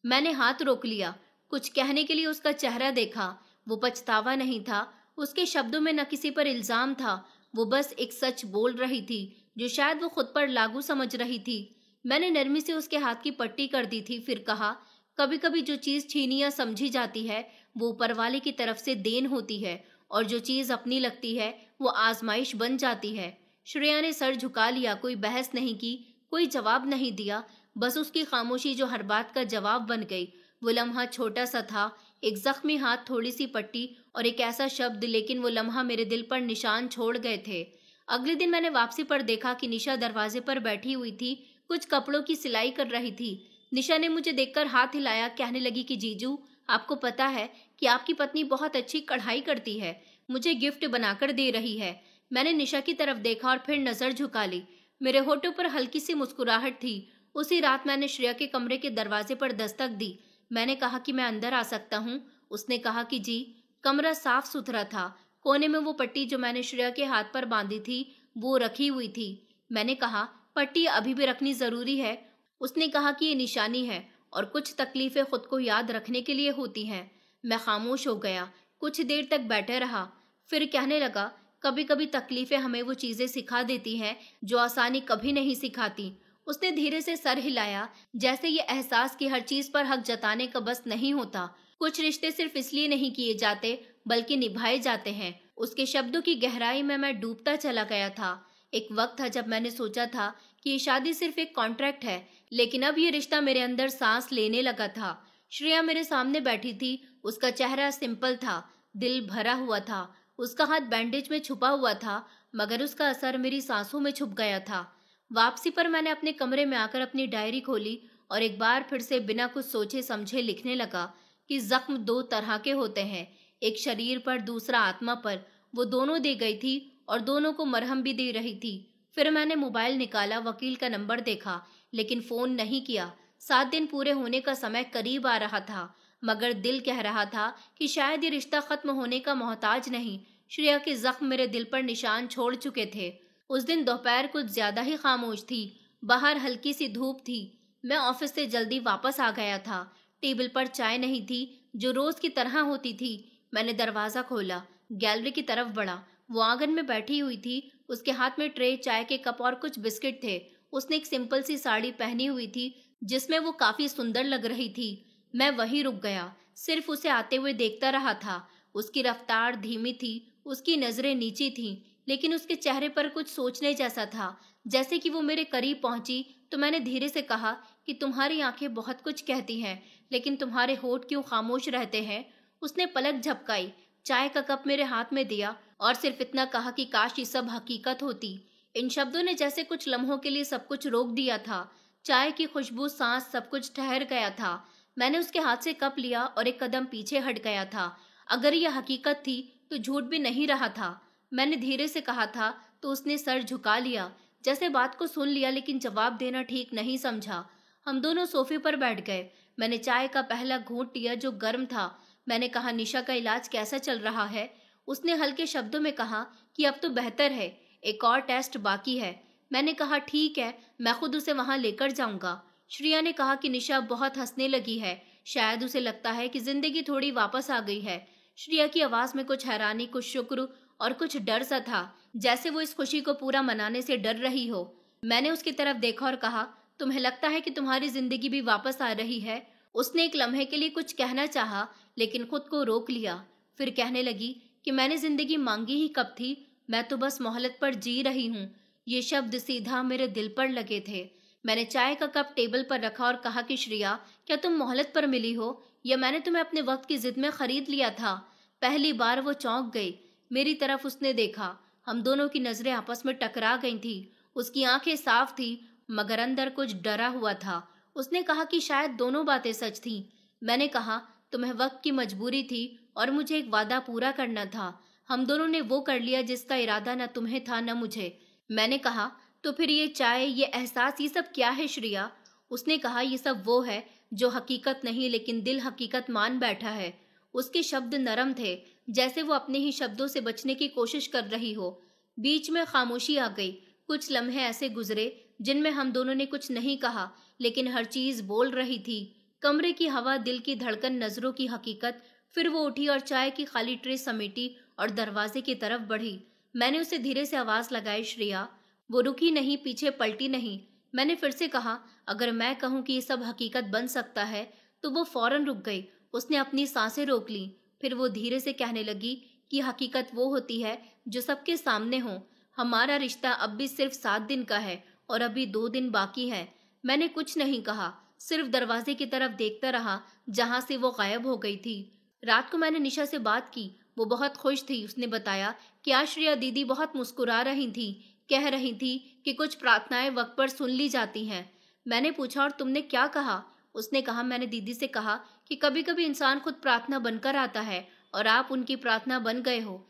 [SPEAKER 1] मैंने हाथ रोक लिया। कुछ कहने के लिए उसका चेहरा देखा। वो पछतावा नहीं था। उसके शब्दों में न किसी पर इल्जाम था। वो बस एक सच बोल रही थी जो शायद वो खुद पर लागू समझ रही थी। मैंने नरमी से उसके हाथ की पट्टी कर दी थी, फिर कहा, कभी कभी जो चीज छीनी या समझी जाती है वो ऊपर वाले की तरफ से देन होती है, और जो चीज अपनी लगती है वो आजमाइश बन जाती है। श्रेया ने सर झुका लिया। कोई बहस नहीं की, कोई जवाब नहीं दिया, बस उसकी खामोशी जो हर बात का जवाब बन गई। वो लम्हा छोटा सा था, एक जख्मी हाथ, थोड़ी सी पट्टी और एक ऐसा शब्द, लेकिन वो लम्हा मेरे दिल पर निशान छोड़ गए थे। अगले दिन मैंने वापसी पर देखा कि निशा दरवाजे पर बैठी हुई थी, कुछ कपड़ों की सिलाई कर रही थी। निशा ने मुझे देखकर हाथ हिलाया, कहने लगी कि जीजू, आपको पता है कि आपकी पत्नी बहुत अच्छी कढ़ाई करती है, मुझे गिफ्ट बनाकर दे रही है। मैंने निशा की तरफ देखा और फिर नजर झुका ली। मेरे होठों पर हल्की सी मुस्कुराहट थी। उसी रात मैंने श्रेया के कमरे के दरवाजे पर दस्तक दी। मैंने कहा कि मैं अंदर आ सकता हूँ। उसने कहा कि जी। कमरा साफ सुथरा था। कोने में वो पट्टी जो मैंने श्रेया के हाथ पर बांधी थी, वो रखी हुई थी। मैंने कहा, पट्टी अभी भी रखनी जरूरी है? उसने कहा कि ये निशानी है और कुछ तकलीफें खुद को याद रखने के लिए होती हैं। मैं खामोश हो गया, कुछ देर तक बैठे रहा, फिर कहने लगा, कभी कभी तकलीफें हमें वो चीजें सिखा देती हैं जो आसानी कभी नहीं सिखाती। उसने धीरे से सर हिलाया, जैसे ये एहसास कि हर चीज पर हक जताने का बस नहीं होता। कुछ रिश्ते सिर्फ इसलिए नहीं किए जाते बल्कि निभाए जाते हैं। उसके शब्दों की गहराई में मैं डूबता चला गया था। एक वक्त था जब मैंने सोचा था कि ये शादी सिर्फ एक कॉन्ट्रैक्ट है, लेकिन अब ये रिश्ता मेरे अंदर सांस लेने लगा था। श्रेया मेरे सामने बैठी थी। उसका चेहरा सिंपल था, दिल भरा हुआ था। उसका हाथ बैंडेज में छुपा हुआ था, मगर उसका असर मेरी सांसों में छुप गया था। वापसी पर मैंने अपने कमरे में आकर अपनी डायरी खोली और एक बार फिर से बिना कुछ सोचे समझे लिखने लगा कि जख्म दो तरह के होते हैं, एक शरीर पर, दूसरा आत्मा पर। वो दोनों दे गई थी और दोनों को मरहम भी दे रही थी। फिर मैंने मोबाइल निकाला, वकील का नंबर देखा, लेकिन फोन नहीं किया। 7 दिन पूरे होने का समय करीब आ रहा था, मगर दिल कह रहा था कि शायद ये रिश्ता खत्म होने का मोहताज नहीं। श्रेया के जख्म मेरे दिल पर निशान छोड़ चुके थे। उस दिन दोपहर कुछ ज्यादा ही खामोश थी। बाहर हल्की सी धूप थी। मैं ऑफिस से जल्दी वापस आ गया था। टेबल पर चाय नहीं थी जो रोज की तरह होती थी। मैंने दरवाजा खोला, गैलरी की तरफ बढ़ा। वो आंगन में बैठी हुई थी। उसके हाथ में ट्रे, चाय के कप और कुछ बिस्किट थे। उसने एक सिंपल सी साड़ी पहनी हुई थी जिसमें वो काफी सुंदर लग रही थी। मैं वहीं रुक गया, सिर्फ उसे आते हुए देखता रहा था। उसकी रफ्तार धीमी थी, उसकी नजरें नीची थीं, लेकिन उसके चेहरे पर कुछ सोचने जैसा था। जैसे कि वो मेरे करीब पहुंची तो मैंने धीरे से कहा कि तुम्हारी आंखें बहुत कुछ कहती हैं, लेकिन तुम्हारे होठ क्यों खामोश रहते हैं? उसने पलक झपकाई, चाय का कप मेरे हाथ में दिया और सिर्फ इतना कहा कि काश ये सब हकीकत होती। इन शब्दों ने जैसे कुछ लम्हों के लिए सब कुछ रोक दिया था। चाय की खुशबू, सांस, सब कुछ ठहर गया था। मैंने उसके हाथ से कप लिया और एक कदम पीछे हट गया था। अगर यह हकीकत थी तो झूठ भी नहीं रहा था। मैंने धीरे से कहा था तो उसने सर झुका लिया, जैसे बात को सुन लिया लेकिन जवाब देना ठीक नहीं समझा। हम दोनों सोफे पर बैठ गए। मैंने चाय का पहला घूंट लिया जो गर्म था। मैंने कहा, निशा का इलाज कैसा चल रहा है? उसने हल्के शब्दों में कहा कि अब तो बेहतर है, एक और टेस्ट बाकी है। मैंने कहा, ठीक है, मैं खुद उसे वहां लेकर जाऊंगा। श्रेया ने कहा कि निशा बहुत हंसने लगी है, शायद उसे लगता है कि जिंदगी थोड़ी वापस आ गई है। श्रेया की आवाज में कुछ हैरानी, कुछ शुक्र और कुछ डर सा था, जैसे वो इस खुशी को पूरा मनाने से डर रही हो। मैंने उसकी तरफ देखा और कहा, तुम्हें लगता है कि तुम्हारी जिंदगी भी वापस आ रही है? उसने एक लम्हे के लिए कुछ कहना चाहा, लेकिन खुद को रोक लिया। फिर कहने लगी कि मैंने जिंदगी मांगी ही कब थी, मैं तो बस मोहलत पर जी रही हूँ। ये शब्द सीधा मेरे दिल पर लगे थे। मैंने चाय का कप टेबल पर रखा और कहा कि श्रेया, क्या तुम मोहलत पर मिली हो या मैंने तुम्हें अपने वक्त की जिद में खरीद लिया था? पहली बार वो चौंक गई। मेरी तरफ उसने देखा। हम दोनों की नजरें आपस में टकरा गई थी। उसकी आंखें साफ थी, मगर अंदर कुछ डरा हुआ था। उसने कहा कि शायद दोनों बातें सच थीं। मैंने कहा, तुम्हें वक्त की मजबूरी थी और मुझे एक वादा पूरा करना था। हम दोनों ने वो कर लिया जिसका इरादा न तुम्हें था न मुझे। मैंने कहा, तो फिर ये चाय, ये एहसास, ये सब क्या है श्रेया? उसने कहा, ये सब वो है जो हकीकत नहीं लेकिन दिल हकीकत मान बैठा है। उसके शब्द नरम थे, जैसे वो अपने ही शब्दों से बचने की कोशिश कर रही हो। बीच में खामोशी आ गई। कुछ लम्हे ऐसे गुजरे जिनमें हम दोनों ने कुछ नहीं कहा, लेकिन हर चीज बोल रही थी। कमरे की हवा, दिल की धड़कन, नजरों की हकीकत। फिर वो उठी और चाय की खाली ट्रे समेटी और दरवाजे की तरफ बढ़ी। मैंने उसे धीरे से आवाज लगाई, श्रेया। वो रुकी नहीं, पीछे पलटी नहीं। मैंने फिर से कहा, अगर मैं कहूँ कि ये सब हकीकत बन सकता है, तो वो फौरन रुक गई। उसने अपनी सांसें रोक ली। फिर वो धीरे से कहने लगी कि हकीकत वो होती है जो सबके सामने हो। हमारा रिश्ता अब भी सिर्फ 7 दिन का है और अभी 2 दिन बाकी है। मैंने कुछ नहीं कहा, सिर्फ दरवाजे की तरफ देखता रहा जहां से वो गायब हो गई थी। रात को मैंने निशा से बात की। वो बहुत खुश थी। उसने बताया कि आज श्रेया दीदी बहुत मुस्कुरा रही थी, कह रही थी कि कुछ प्रार्थनाएं वक्त पर सुन ली जाती हैं। मैंने पूछा, और तुमने क्या कहा? उसने कहा, मैंने दीदी से कहा कि कभी कभी इंसान खुद प्रार्थना बनकर आता है और आप उनकी प्रार्थना बन गए हो।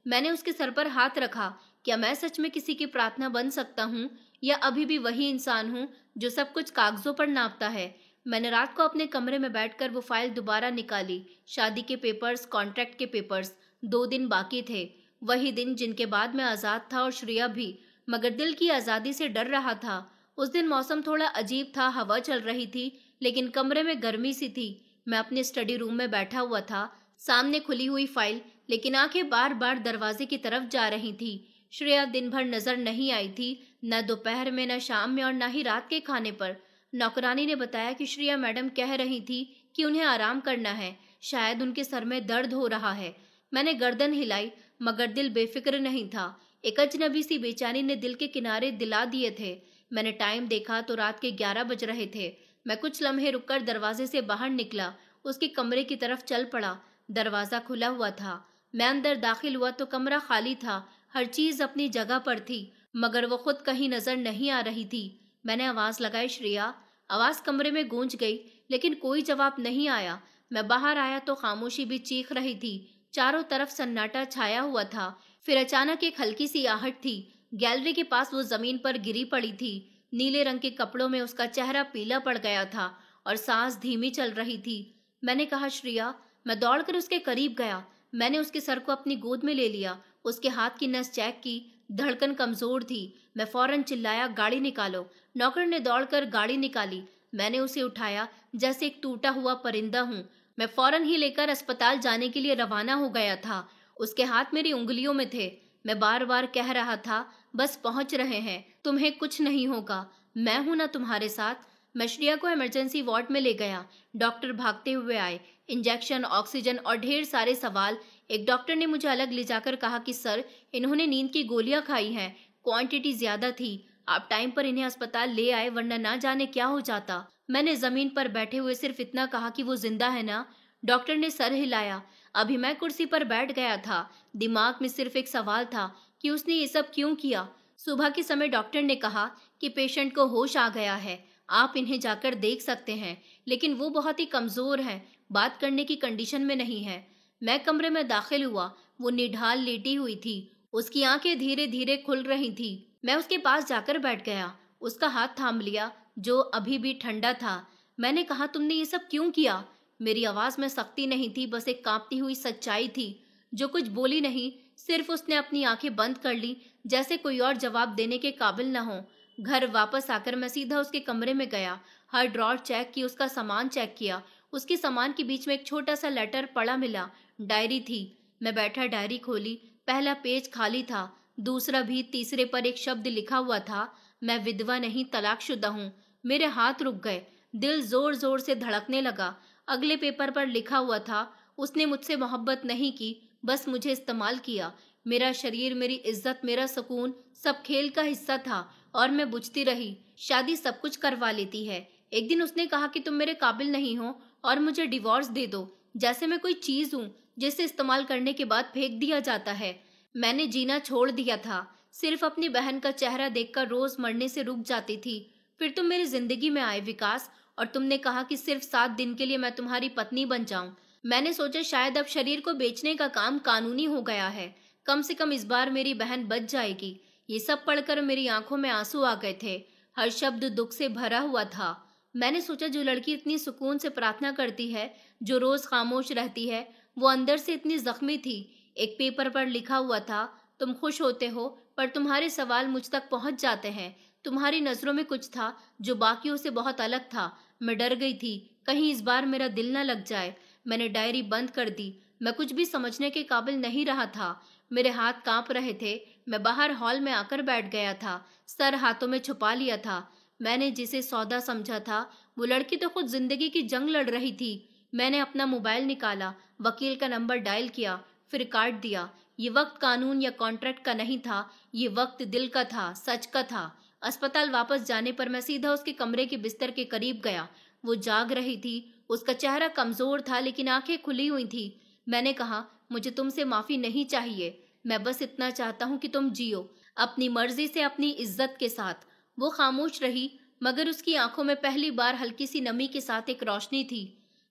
[SPEAKER 1] मैंने उसके सर पर हाथ रखा। क्या मैं सच में किसी की प्रार्थना बन सकता हूँ, या अभी भी वही इंसान हूँ जो सब कुछ कागजों पर नापता है? मैंने रात को अपने कमरे में बैठकर वो फाइल दोबारा निकाली। शादी के पेपर्स, कॉन्ट्रैक्ट के पेपर्स। 2 दिन बाकी थे, वही दिन जिनके बाद मैं आज़ाद था और श्रेया भी, मगर दिल की आज़ादी से डर रहा था। उस दिन मौसम थोड़ा अजीब था, हवा चल रही थी, लेकिन कमरे में गर्मी सी थी। मैं अपने स्टडी रूम में बैठा हुआ था, सामने खुली हुई फाइल, लेकिन आंखें बार बार दरवाजे की तरफ जा रही थी। श्रेया दिन भर नजर नहीं आई थी, न दोपहर में, न शाम में, और न ही रात के खाने पर। नौकरानी ने बताया कि श्रेया मैडम कह रही थी कि उन्हें आराम करना है, शायद उनके सर में दर्द हो रहा है। मैंने गर्दन हिलाई, मगर दिल बेफिक्र नहीं था। एक अजनबी सी बेचैनी ने दिल के किनारे दिला दिए थे। मैंने टाइम देखा तो रात के 11 बज रहे थे। मैं कुछ लम्हे रुककर दरवाजे से बाहर निकला, उसके कमरे की तरफ चल पड़ा। दरवाजा खुला हुआ था। मैं अंदर दाखिल हुआ तो कमरा खाली था, हर चीज अपनी जगह पर थी, मगर वो खुद कहीं नजर नहीं आ रही थी। मैंने आवाज लगाई, श्रेया। आवाज कमरे में गूंज गई, लेकिन कोई जवाब नहीं आया। मैं बाहर आया तो खामोशी भी चीख रही थी। चारों तरफ सन्नाटा छाया हुआ था। फिर अचानक एक हल्की सी आहट थी। गैलरी के पास वो जमीन पर गिरी पड़ी थी। नीले रंग के कपड़ों में उसका चेहरा पीला पड़ गया था और सांस धीमी चल रही थी। मैंने कहा, श्रेया। मैं दौड़कर उसके करीब गया। मैंने उसके सर को अपनी गोद में ले लिया, उसके हाथ की नस चेक की। धड़कन कमजोर थी। मैं फौरन चिल्लाया, गाड़ी निकालो। नौकर ने दौड़कर गाड़ी निकाली। मैंने उसे उठाया जैसे एक टूटा हुआ परिंदा हूँ। मैं फौरन ही लेकर अस्पताल जाने के लिए रवाना हो गया था। उसके हाथ मेरी उंगलियों में थे। मैं बार बार कह रहा था, बस पहुंच रहे हैं, तुम्हें कुछ नहीं होगा, मैं हूं ना तुम्हारे साथ। मैं श्रेया को इमरजेंसी वार्ड में ले गया। डॉक्टर भागते हुए आए। इंजेक्शन, ऑक्सीजन और ढेर सारे सवाल। एक डॉक्टर ने मुझे अलग ले जाकर कहा कि सर, इन्होंने नींद की गोलियां खाई हैं, क्वांटिटी ज्यादा थी, आप टाइम पर इन्हें अस्पताल ले आए, वरना ना जाने क्या हो जाता। मैंने जमीन पर बैठे हुए सिर्फ इतना कहा कि वो जिंदा है ना? डॉक्टर ने सर हिलाया। अभी मैं कुर्सी पर बैठ गया था। दिमाग में सिर्फ एक सवाल था कि उसने ये सब क्यों किया। सुबह के समय डॉक्टर ने कहा कि पेशेंट को होश आ गया है, आप इन्हें जाकर देख सकते हैं, लेकिन वो बहुत ही कमजोर है, बात करने की कंडीशन में नहीं है। मैं कमरे में दाखिल हुआ। वो निढाल लेटी हुई थी। उसकी आंखें धीरे धीरे खुल रही थी। मैं उसके पास जाकर बैठ गया, उसका हाथ थाम लिया जो अभी भी ठंडा था। मैंने कहा, तुमने ये सब क्यों किया? मेरी आवाज में सख्ती नहीं थी, बस एक कांपती हुई सच्चाई थी। जो कुछ बोली नहीं, सिर्फ उसने अपनी आंखें बंद कर ली, जैसे कोई और जवाब देने के काबिल न हो। घर वापस आकर मैं सीधा उसके कमरे में गया। हर ड्रॉर चेक की, उसका सामान चेक किया। उसके सामान के बीच में एक छोटा सा लेटर पड़ा मिला। डायरी थी। मैं बैठा डायरी खोली। पहला पेज खाली था, दूसरा भी। तीसरे पर एक शब्द लिखा हुआ था, मैं विधवा नहीं, तलाकशुदा हूँ। मेरे हाथ रुक गए, दिल जोर जोर से धड़कने लगा। अगले पेपर पर लिखा हुआ था, उसने मुझसे मोहब्बत नहीं की, बस मुझे इस्तेमाल किया। मेरा शरीर, मेरी इज्जत, मेरा सुकून, सब खेल का हिस्सा था और मैं बुझती रही। शादी सब कुछ करवा लेती है। एक दिन उसने कहा कि तुम मेरे काबिल नहीं हो और मुझे डिवोर्स दे दो, जैसे मैं कोई चीज हूँ जिसे इस्तेमाल करने के बाद फेंक दिया जाता है। मैंने जीना छोड़ दिया था। सिर्फ अपनी बहन का चेहरा देखकर रोज मरने से रुक जाती थी। फिर तुम मेरी जिंदगी में आए, विकास, और तुमने कहा कि सिर्फ 7 दिन के लिए मैं तुम्हारी पत्नी बन जाऊं। मैंने सोचा शायद अब शरीर को बेचने का काम कानूनी हो गया है, कम से कम इस बार मेरी बहन बच जाएगी। ये सब पढ़कर मेरी आंखों में आंसू आ गए थे। हर शब्द दुख से भरा हुआ था। मैंने सोचा, जो लड़की इतनी सुकून से प्रार्थना करती है, जो रोज खामोश रहती है, वो अंदर से इतनी जख्मी थी। एक पेपर पर लिखा हुआ था, तुम खुश होते हो पर तुम्हारे सवाल मुझ तक पहुंच जाते हैं। तुम्हारी नजरों में कुछ था जो बाकियों से बहुत अलग था। मैं डर गई थी, कहीं इस बार मेरा दिल न लग जाए। मैंने डायरी बंद कर दी। मैं कुछ भी समझने के काबिल नहीं रहा था। मेरे हाथ कांप रहे थे। मैं बाहर हॉल में आकर बैठ गया था, सर हाथों में छुपा लिया था। मैंने जिसे सौदा समझा था, वो लड़की तो खुद जिंदगी की जंग लड़ रही थी। मैंने अपना मोबाइल निकाला, वकील का नंबर डायल किया, फिर काट दिया। ये वक्त कानून या कॉन्ट्रैक्ट का नहीं था, ये वक्त दिल का था, सच का था। अस्पताल वापस जाने पर मैं सीधा उसके कमरे के बिस्तर के करीब गया। वो जाग रही थी, उसका चेहरा कमजोर था लेकिन आंखें खुली हुई थी। मैंने कहा, मुझे तुमसे माफी नहीं चाहिए, मैं बस इतना चाहता हूँ कि तुम जियो अपनी मर्जी से, अपनी इज्जत के साथ। वो खामोश रही, मगर उसकी आंखों में पहली बार हल्की सी नमी के साथ एक रोशनी थी।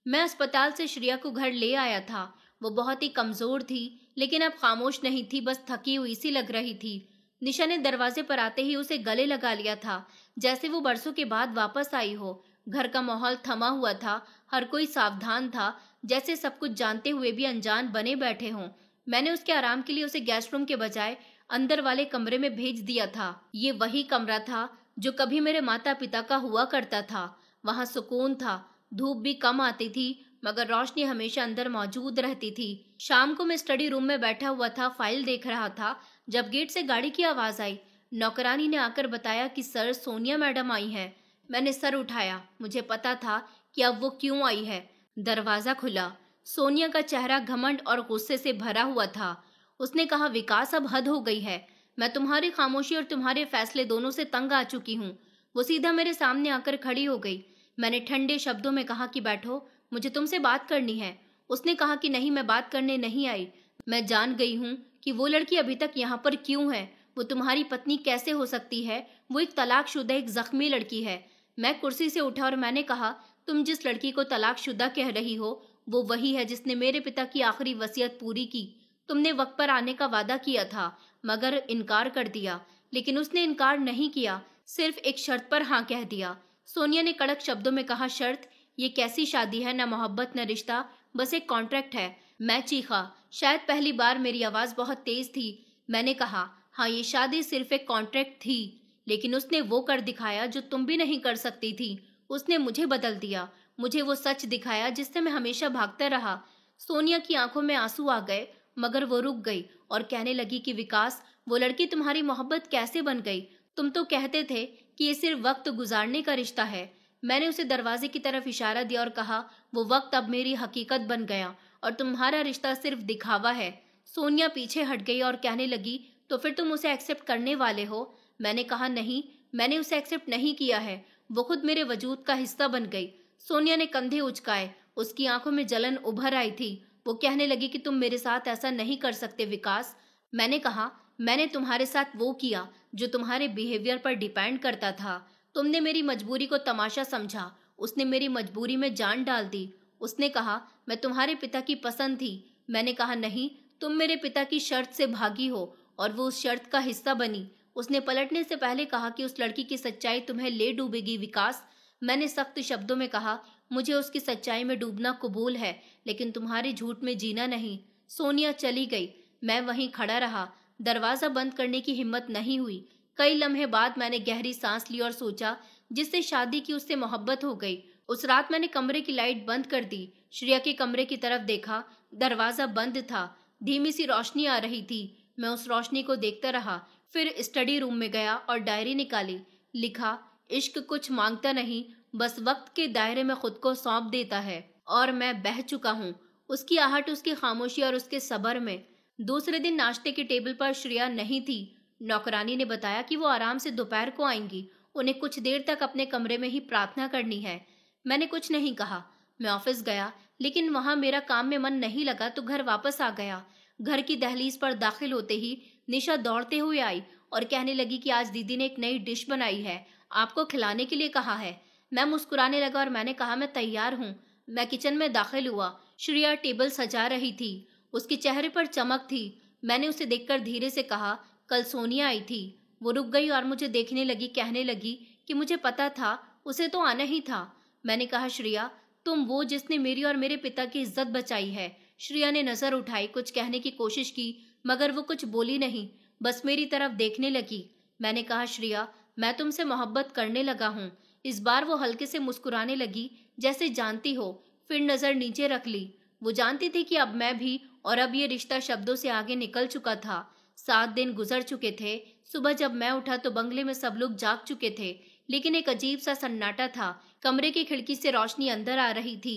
[SPEAKER 1] मैं अस्पताल से श्रेया को घर ले आया था। वो बहुत ही कमजोर थी, लेकिन अब खामोश नहीं थी, बस थकी हुई सी लग रही थी। निशा ने दरवाजे पर आते ही उसे गले लगा लिया था, जैसे वो बरसों के बाद वापस आई हो। घर का माहौल थमा हुआ था, हर कोई सावधान था, जैसे सब कुछ जानते हुए भी अनजान बने बैठे हों। मैंने उसके आराम के लिए उसे गेस्ट रूम के बजाय अंदर वाले कमरे में भेज दिया था। ये वही कमरा था जो कभी मेरे माता पिता का हुआ करता था। वहां सुकून था, धूप भी कम आती थी, मगर रोशनी हमेशा अंदर मौजूद रहती थी। शाम को मैं स्टडी रूम में बैठा हुआ था, फाइल देख रहा था, जब गेट से गाड़ी की आवाज आई। नौकरानी ने आकर बताया कि सर, सोनिया मैडम आई हैं। मैंने सर उठाया, मुझे पता था कि अब वो क्यों आई है। दरवाजा खुला। सोनिया का चेहरा घमंड और गुस्से से भरा हुआ था। उसने कहा, विकास, अब हद हो गई है। मैं तुम्हारी खामोशी और तुम्हारे फैसले दोनों से तंग आ चुकी हूँ। वो सीधा मेरे सामने आकर खड़ी हो गई। मैंने ठंडे शब्दों में कहा कि बैठो, मुझे तुमसे बात करनी है। उसने कहा कि नहीं, मैं बात करने नहीं आई। मैं जान गई हूँ कि वो लड़की अभी तक यहाँ पर क्यों है। वो तुम्हारी पत्नी कैसे हो सकती है? वो एक तलाकशुदा, एक जख्मी लड़की है। मैं कुर्सी से उठा और मैंने कहा, तुम जिस लड़की को तलाकशुदा कह रही हो, वो वही है जिसने मेरे पिता की आखिरी वसीयत पूरी की। तुमने वक्त पर आने का वादा किया था, मगर इनकार कर दिया। लेकिन उसने इनकार नहीं किया, सिर्फ एक शर्त पर हाँ कह दिया। सोनिया ने कड़क शब्दों में कहा, शर्त? ये कैसी शादी है? न मोहब्बत न रिश्ता, बस एक कॉन्ट्रैक्ट है। मैं चीखा। शायद पहली बार मेरी आवाज बहुत तेज थी। मैंने कहा, हाँ, ये शादी सिर्फ एक कॉन्ट्रैक्ट थी, लेकिन उसने वो कर दिखाया जो तुम भी नहीं कर सकती थी। उसने मुझे बदल दिया, मुझे वो सच दिखाया जिससे मैं हमेशा भागता रहा। सोनिया की आंखों में आंसू आ गए, मगर वो रुक गई और कहने लगी कि विकास, वो लड़की तुम्हारी मोहब्बत कैसे बन गई? तुम तो कहते थे कि ये सिर्फ वक्त गुजारने का रिश्ता है। मैंने उसे दरवाजे की तरफ इशारा दिया और कहा, वो वक्त अब मेरी हकीकत बन गया और तुम्हारा रिश्ता सिर्फ दिखावा है। सोनिया पीछे हट गई और कहने लगी, तो फिर तुम उसे एक्सेप्ट करने वाले हो? मैंने कहा, नहीं, मैंने उसे एक्सेप्ट नहीं किया है। वो खुद मेरे वजूद का हिस्सा बन गई। सोनिया ने कंधे उचकाए, उसकी आंखों में जलन उभर आई थी। वो कहने लगी कि तुम मेरे साथ ऐसा नहीं कर सकते विकास। मैंने कहा, मैंने तुम्हारे साथ वो किया जो तुम्हारे बिहेवियर पर डिपेंड करता था। तुमने मेरी मजबूरी को तमाशा समझा, उसने मेरी मजबूरी में जान डाल दी। उसने कहा, मैं तुम्हारे पिता की पसंद थी। मैंने कहा, नहीं, तुम मेरे पिता की शर्त से भागी हो और वो उस शर्त का हिस्सा बनी। उसने पलटने से पहले कहा कि उस लड़की की सच्चाई तुम्हें ले डूबेगी विकास। मैंने सख्त शब्दों में कहा, मुझे उसकी सच्चाई में डूबना कबूल है, लेकिन तुम्हारे झूठ में जीना नहीं। सोनिया चली गई। मैं वहीं खड़ा रहा, दरवाजा बंद करने की हिम्मत नहीं हुई। कई लम्हे बाद मैंने गहरी सांस ली और सोचा, जिससे शादी की उससे मोहब्बत हो गई। उस रात मैंने कमरे की लाइट बंद कर दी। श्रेया के कमरे की तरफ देखा, दरवाजा बंद था, धीमी सी रोशनी आ रही थी। मैं उस रोशनी को देखता रहा, फिर स्टडी रूम में गया और डायरी निकाली। लिखा, इश्क कुछ मांगता नहीं, बस वक्त के दायरे में खुद को सौंप देता है। और मैं बह चुका हूँ, उसकी आहट, उसकी खामोशी और उसके सब्र में। दूसरे दिन नाश्ते के टेबल पर श्रेया नहीं थी। नौकरानी ने बताया कि वो आराम से दोपहर को आएंगी, उन्हें कुछ देर तक अपने कमरे में ही प्रार्थना करनी है। मैंने कुछ नहीं कहा। मैं ऑफिस गया, लेकिन वहां मेरा काम में मन नहीं लगा तो घर वापस आ गया। घर की दहलीज पर दाखिल होते ही निशा दौड़ते हुए आई और कहने लगी कि आज दीदी ने एक नई डिश बनाई है, आपको खिलाने के लिए कहा है। मैं मुस्कुराने लगा और मैंने कहा, मैं तैयार हूँ। मैं किचन में दाखिल हुआ। श्रेया टेबल सजा रही थी, उसके चेहरे पर चमक थी। मैंने उसे देखकर धीरे से कहा, कल सोनिया आई थी। वो रुक गई और मुझे देखने लगी, कहने लगी कि मुझे पता था, उसे तो आना ही था। मैंने कहा, श्रेया, तुम वो जिसने मेरी और मेरे पिता की इज्जत बचाई है। श्रेया ने नजर उठाई, कुछ कहने की कोशिश की, मगर वो कुछ बोली नहीं, बस मेरी तरफ देखने लगी। मैंने कहा, श्रेया, मैं तुमसे मोहब्बत करने लगा हूँ। इस बार वो हल्के से मुस्कुराने लगी, जैसे जानती हो, फिर नजर नीचे रख ली। वो जानती थी कि अब मैं भी, और अब ये रिश्ता शब्दों से आगे निकल चुका था। 7 दिन गुजर चुके थे। सुबह जब मैं उठा तो बंगले में सब लोग जाग चुके थे, लेकिन एक अजीब सा सन्नाटा था। कमरे की खिड़की से रोशनी अंदर आ रही थी।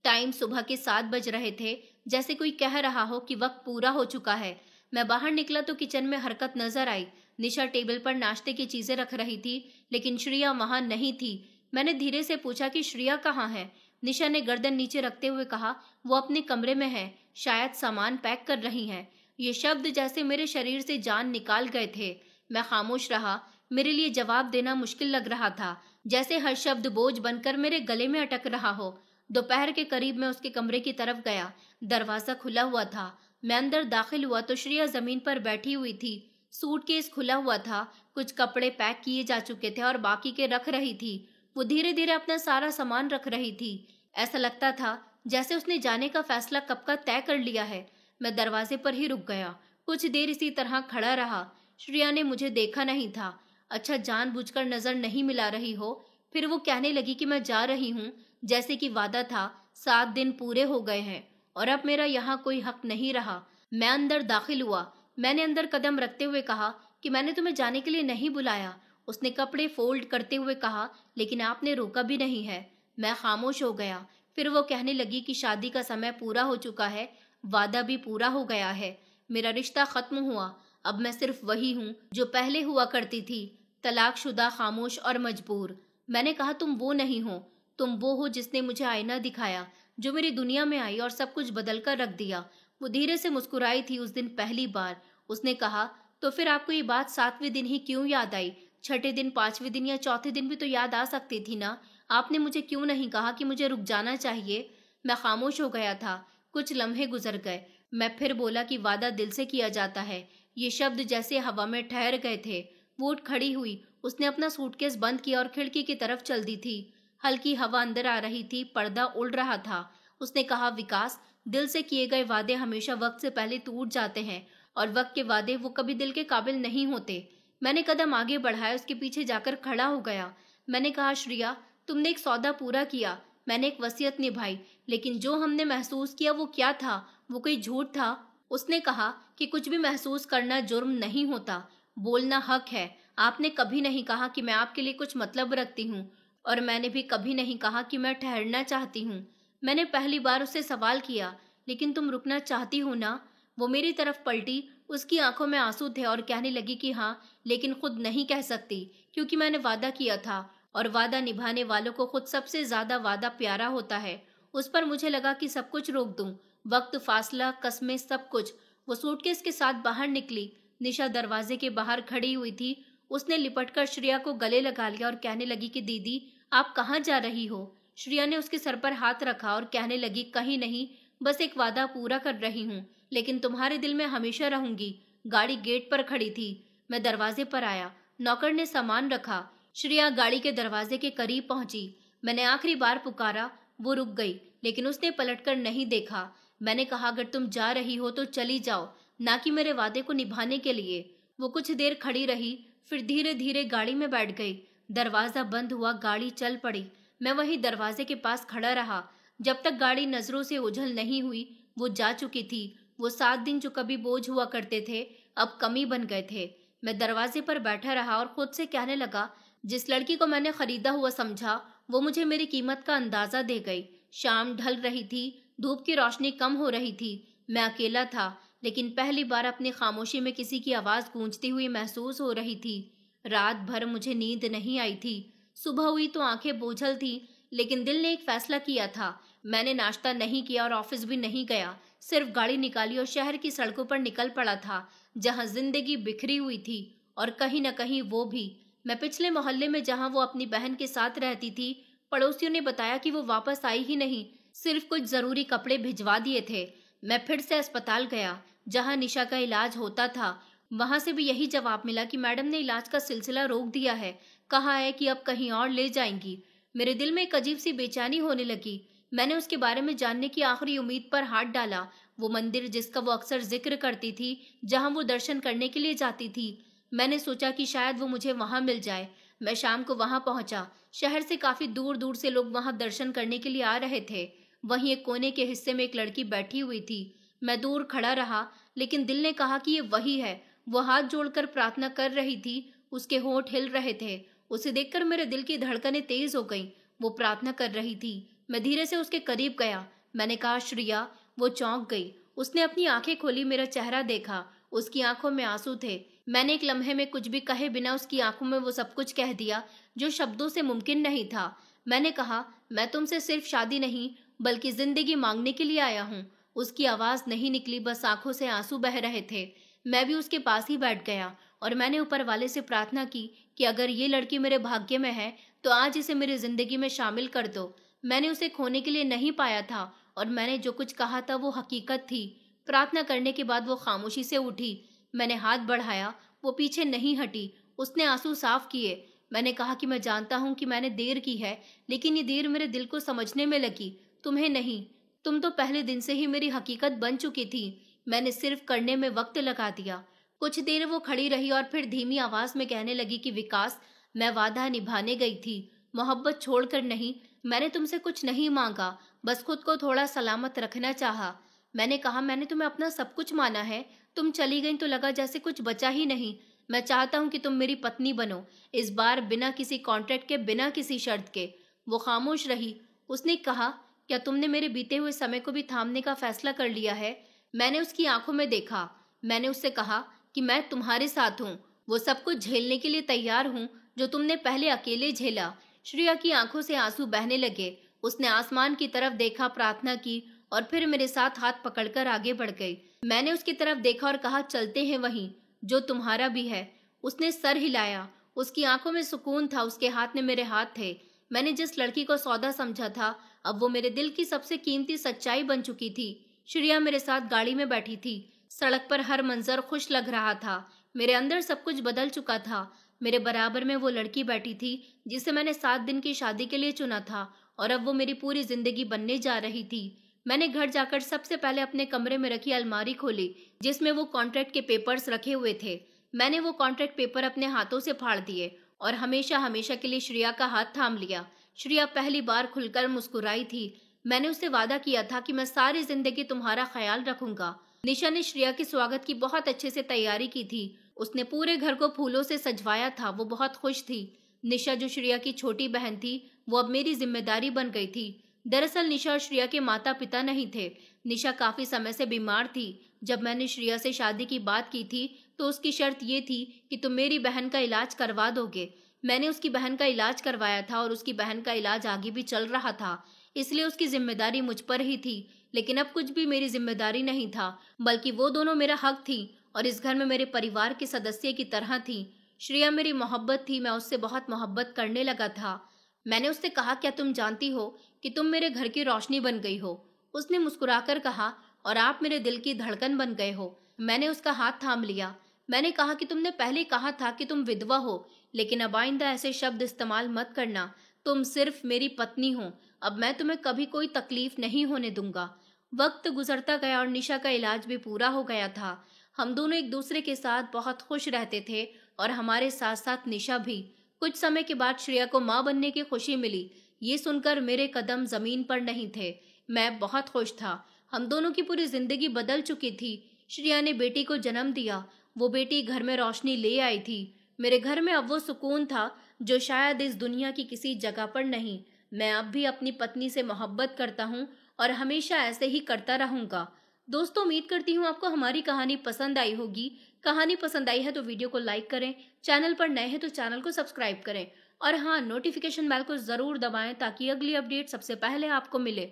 [SPEAKER 1] टाइम सुबह के 7 बज रहे थे, जैसे कोई कह रहा हो कि वक्त पूरा हो चुका है। मैं बाहर निकला तो किचन में हरकत नजर आई। निशा टेबल पर नाश्ते की चीजें रख रही थी, लेकिन श्रेया वहां नहीं थी। मैंने धीरे से पूछा कि श्रेया कहाँ है? निशा ने गर्दन नीचे रखते हुए कहा, वो अपने कमरे में है, शायद सामान पैक कर रही हैं। ये शब्द जैसे मेरे शरीर से जान निकाल गए थे। मैं खामोश रहा। मेरे लिए जवाब देना मुश्किल लग रहा था, जैसे हर शब्द बोझ बनकर मेरे गले में अटक रहा हो। दोपहर के करीब मैं उसके कमरे की तरफ गया। दरवाजा खुला हुआ था। मैं अंदर दाखिल हुआ तो श्रेया जमीन पर बैठी हुई थी। सूटकेस खुला हुआ था, कुछ कपड़े पैक किए जा चुके थे और बाकी के रख रही थी। वो धीरे धीरे अपना सारा सामान रख रही थी। ऐसा लगता था जैसे उसने जाने का फैसला कब का तय कर लिया है। मैं दरवाजे पर ही रुक गया। कुछ देर इसी तरह खड़ा रहा। श्रेया ने मुझे देखा नहीं था। अच्छा, जानबूझकर नजर नहीं मिला रही हो। फिर वो कहने लगी कि मैं जा रही हूँ, जैसे कि वादा था। 7 दिन पूरे हो गए हैं और अब मेरा यहाँ कोई हक नहीं रहा। मैं अंदर दाखिल हुआ। मैंने अंदर कदम रखते हुए कहा कि मैंने तुम्हें जाने के लिए नहीं बुलाया। उसने कपड़े फोल्ड करते हुए कहा, लेकिन आपने रोका भी नहीं है। मैं खामोश हो गया। फिर वो कहने लगी कि शादी का समय पूरा हो चुका है, वादा भी पूरा हो गया है, मेरा रिश्ता खत्म हुआ। अब मैं सिर्फ वही हूँ जो पहले हुआ करती थी, तलाकशुदा, खामोश और मजबूर। मैंने कहा, तुम वो नहीं हो। तुम वो हो जिसने मुझे आईना दिखाया, जो मेरी दुनिया में आई और सब कुछ बदल कर रख दिया। वो धीरे से मुस्कुराई थी उस दिन पहली बार। उसने कहा, तो फिर आपको ये बात 7वें दिन ही क्यों याद आई? 6ठे दिन, 5वें दिन या चौथे दिन भी तो याद आ सकती थी ना। आपने मुझे क्यों नहीं कहा कि मुझे रुक जाना चाहिए? मैं खामोश हो गया था। कुछ लम्हे गुजर गए। मैं फिर बोला कि वादा दिल से किया जाता है। ये शब्द जैसे हवा में ठहर गए थे। वो उठ खड़ी हुई। उसने अपना सूटकेस बंद किया और खिड़की की तरफ चल दी थी। हल्की हवा अंदर आ रही थी, पर्दा उड़ रहा था। उसने कहा, विकास, दिल से किए गए वादे हमेशा वक्त से पहले टूट जाते हैं और वक्त के वादे वो कभी दिल के काबिल नहीं होते। मैंने कदम आगे बढ़ाया, उसके पीछे जाकर खड़ा हो गया। मैंने कहा, श्रेया, तुमने एक सौदा पूरा किया, मैंने एक वसीयत निभाई, लेकिन जो हमने महसूस किया वो क्या था? वो कोई झूठ था। उसने कहा कि कुछ भी महसूस करना जुर्म नहीं होता, बोलना हक है। आपने कभी नहीं कहा कि मैं आपके लिए कुछ मतलब रखती हूँ, और मैंने भी कभी नहीं कहा कि मैं ठहरना चाहती हूँ। मैंने पहली बार उससे सवाल किया, लेकिन तुम रुकना चाहती हो ना? वो मेरी तरफ पलटी। उसकी आंखों में आंसू थे और कहने लगी कि हाँ, लेकिन खुद नहीं कह सकती, क्योंकि मैंने वादा किया था और वादा निभाने वालों को खुद सबसे ज्यादा वादा प्यारा होता है। उस पर मुझे लगा कि सब कुछ रोक दूं, वक्त, फासला, कस्में, सब कुछ। वो सूटकेस के साथ बाहर निकली। निशा दरवाजे के बाहर खड़ी हुई थी। उसने लिपटकर श्रेया को गले लगा लिया और कहने लगी कि दीदी, आप कहाँ जा रही हो? श्रेया ने उसके सर पर हाथ रखा और कहने लगी, कहीं नहीं, बस एक वादा पूरा कर रही हूँ, लेकिन तुम्हारे दिल में हमेशा रहूंगी। गाड़ी गेट पर खड़ी थी। मैं दरवाजे पर आया। नौकर ने सामान रखा। श्रेया गाड़ी के दरवाजे के करीब पहुंची। मैंने आखिरी बार पुकारा। वो रुक गई, लेकिन उसने पलटकर नहीं देखा। मैंने कहा, अगर तुम जा रही हो तो चली जाओ, ना कि मेरे वादे को निभाने के लिए। वो कुछ देर खड़ी रही, फिर धीरे धीरे गाड़ी में बैठ गई। दरवाजा बंद हुआ, गाड़ी चल पड़ी। मैं वही दरवाजे के पास खड़ा रहा जब तक गाड़ी नजरों से ओझल नहीं हुई। वो जा चुकी थी। वो 7 दिन जो कभी बोझ हुआ करते थे, अब कमी बन गए थे। मैं दरवाजे पर बैठा रहा और खुद से कहने लगा, जिस लड़की को मैंने खरीदा हुआ समझा, वो मुझे मेरी कीमत का अंदाजा दे गई। शाम ढल रही थी, धूप की रोशनी कम हो रही थी। मैं अकेला था, लेकिन पहली बार अपनी खामोशी में किसी की आवाज गूंजती हुई महसूस हो रही थी। रात भर मुझे नींद नहीं आई थी। सुबह हुई तो आंखें बोझल थी, लेकिन दिल ने एक फैसला किया था। मैंने नाश्ता नहीं किया और ऑफिस भी नहीं गया, सिर्फ गाड़ी निकाली और शहर की सड़कों पर निकल पड़ा था, जहां जिंदगी बिखरी हुई थी और कहीं न कहीं वो भी। मैं पिछले मोहल्ले में जहां वो अपनी बहन के साथ रहती थी, पड़ोसियों ने बताया कि वो वापस आई ही नहीं, सिर्फ कुछ जरूरी कपड़े भिजवा दिए थे। मैं फिर से अस्पताल गया जहां निशा का इलाज होता था। वहां से भी यही जवाब मिला कि मैडम ने इलाज का सिलसिला रोक दिया है, कहा है कि अब कहीं और ले जाएंगी। मेरे दिल में एक अजीब सी बेचैनी होने लगी। मैंने उसके बारे में जानने की आखिरी उम्मीद पर हाथ डाला। वो मंदिर जिसका वो अक्सर जिक्र करती थी, जहां वो दर्शन करने के लिए जाती थी। मैंने सोचा कि शायद वो मुझे वहां मिल जाए। मैं शाम को वहां पहुंचा। शहर से काफी दूर दूर से लोग वहां दर्शन करने के लिए आ रहे थे। वहीं एक कोने के हिस्से में एक लड़की बैठी हुई थी। मैं दूर खड़ा रहा, लेकिन दिल ने कहा कि ये वही है। वो हाथ जोड़कर प्रार्थना कर रही थी, उसके होंठ हिल रहे थे। उसे देखकर मेरे दिल की धड़कनें तेज हो गईं। वो प्रार्थना कर रही थी। मैं धीरे से उसके करीब गया। मैंने कहा, श्रेया। वो चौंक गई। उसने अपनी आंखें खोली, मेरा चेहरा देखा। उसकी आंखों में आंसू थे। मैंने एक लम्हे में कुछ भी कहे बिना उसकी आंखों में वो सब कुछ कह दिया जो शब्दों से मुमकिन नहीं था। मैंने कहा, मैं तुमसे सिर्फ शादी नहीं बल्कि जिंदगी मांगने के लिए आया हूँ। उसकी आवाज नहीं निकली, बस आंखों से आंसू बह रहे थे। मैं भी उसके पास ही बैठ गया और मैंने ऊपर वाले से प्रार्थना की कि अगर ये लड़की मेरे भाग्य में है तो आज इसे मेरी जिंदगी में शामिल कर दो। मैंने उसे खोने के लिए नहीं पाया था और मैंने जो कुछ कहा था वो हकीकत थी। प्रार्थना करने के बाद वो खामोशी से उठी। मैंने हाथ बढ़ाया, वो पीछे नहीं हटी। उसने आंसू साफ किए। मैंने कहा कि मैं जानता हूँ कि मैंने देर की है, लेकिन ये देर मेरे दिल को समझने में लगी, तुम्हें नहीं। तुम तो पहले दिन से ही मेरी हकीकत बन चुकी थी। मैंने सिर्फ करने में वक्त लगा दिया। कुछ देर वो खड़ी रही और फिर धीमी आवाज में कहने लगी कि विकास, मैं वादा निभाने गई थी, मोहब्बत छोड़कर नहीं। मैंने तुमसे कुछ नहीं मांगा, बस खुद को थोड़ा सलामत रखना चाहा। मैंने कहा, मैंने तुम्हें अपना सब कुछ माना है। तुम चली गई तो लगा जैसे कुछ बचा ही नहीं। मैं चाहता हूँ कि तुम मेरी पत्नी बनो, इस बार बिना किसी कॉन्ट्रैक्ट के, बिना किसी शर्त के। वो खामोश रही। उसने कहा, क्या तुमने मेरे बीते हुए समय को भी थामने का फैसला कर लिया है? मैंने उसकी आंखों में देखा। मैंने उससे कहा कि मैं तुम्हारे साथ हूँ, वो सब कुछ झेलने के लिए तैयार हूँ जो तुमने पहले अकेले झेला। श्रेया की आंखों से आंसू बहने लगे। उसने आसमान की तरफ देखा, प्रार्थना की और फिर मेरे साथ हाथ पकड़कर आगे बढ़ गई। मैंने उसकी तरफ देखा और कहा, चलते हैं वहीं जो तुम्हारा भी है। उसने सर हिलाया। उसकी आंखों में सुकून था, उसके हाथ में मेरे हाथ थे। मैंने जिस लड़की को सौदा समझा था, अब वो मेरे दिल की सबसे कीमती सच्चाई बन चुकी थी। श्रेया मेरे साथ गाड़ी में बैठी थी। सड़क पर हर मंजर खुश लग रहा था। मेरे अंदर सब कुछ बदल चुका था। मेरे बराबर में वो लड़की बैठी थी जिसे मैंने 7 दिन की शादी के लिए चुना था और अब वो मेरी पूरी जिंदगी बनने जा रही थी। मैंने घर जाकर सबसे पहले अपने कमरे में रखी अलमारी खोली जिसमें वो कॉन्ट्रैक्ट के पेपर्स रखे हुए थे। मैंने वो कॉन्ट्रैक्ट पेपर अपने हाथों से फाड़ दिए और हमेशा हमेशा के लिए श्रेया का हाथ थाम लिया। श्रेया पहली बार खुलकर मुस्कुराई थी। मैंने उससे वादा किया था कि मैं सारी जिंदगी तुम्हारा ख्याल रखूंगा। निशा ने श्रेया के स्वागत की बहुत अच्छे से तैयारी की थी। उसने पूरे घर को फूलों से सजवाया था। वो बहुत खुश थी। निशा, जो श्रेया की छोटी बहन थी, वो अब मेरी जिम्मेदारी बन गई थी। दरअसल निशा और श्रेया के माता पिता नहीं थे। निशा काफी समय से बीमार थी। जब मैंने श्रेया से शादी की बात की थी तो उसकी शर्त ये थी कि तुम मेरी बहन का इलाज करवा दोगे। मैंने उसकी बहन का इलाज करवाया था और उसकी बहन का इलाज आगे भी चल रहा था, इसलिए उसकी जिम्मेदारी मुझ पर ही थी। लेकिन अब कुछ भी मेरी जिम्मेदारी नहीं था, बल्कि वो दोनों मेरा हक थी और इस घर में मेरे परिवार के सदस्य की तरह थी। श्रेया मेरी मोहब्बत थी। मैं उससे बहुत मोहब्बत करने लगा था। मैंने उससे कहा, क्या तुम जानती हो कि तुम मेरे घर की रोशनी बन गई हो? उसने मुस्कुराकर कहा, और आप मेरे दिल की धड़कन बन गए हो। मैंने उसका हाथ थाम लिया। मैंने कहा कि तुमने पहले कहा था कि तुम विधवा हो, लेकिन अब आइंदा ऐसे शब्द इस्तेमाल मत करना। तुम सिर्फ मेरी पत्नी हो। अब मैं तुम्हें कभी कोई तकलीफ नहीं होने दूंगा। वक्त गुजरता गया और निशा का इलाज भी पूरा हो गया था। हम दोनों एक दूसरे के साथ बहुत खुश रहते थे और हमारे साथ साथ निशा भी। कुछ समय के बाद श्रेया को माँ बनने की खुशी मिली। ये सुनकर मेरे कदम जमीन पर नहीं थे। मैं बहुत खुश था। हम दोनों की पूरी जिंदगी बदल चुकी थी। श्रेया ने बेटी को जन्म दिया। वो बेटी घर में रोशनी ले आई थी। मेरे घर में अब वो सुकून था जो शायद इस दुनिया की किसी जगह पर नहीं। मैं अब भी अपनी पत्नी से मोहब्बत करता हूँ और हमेशा ऐसे ही करता रहूंगा। दोस्तों, उम्मीद करती हूँ आपको हमारी कहानी पसंद आई होगी। कहानी पसंद आई है तो वीडियो को लाइक करें, चैनल पर नए हैं तो चैनल को सब्सक्राइब करें और हाँ, नोटिफिकेशन बेल को जरूर दबाएं ताकि अगली अपडेट सबसे पहले आपको मिले।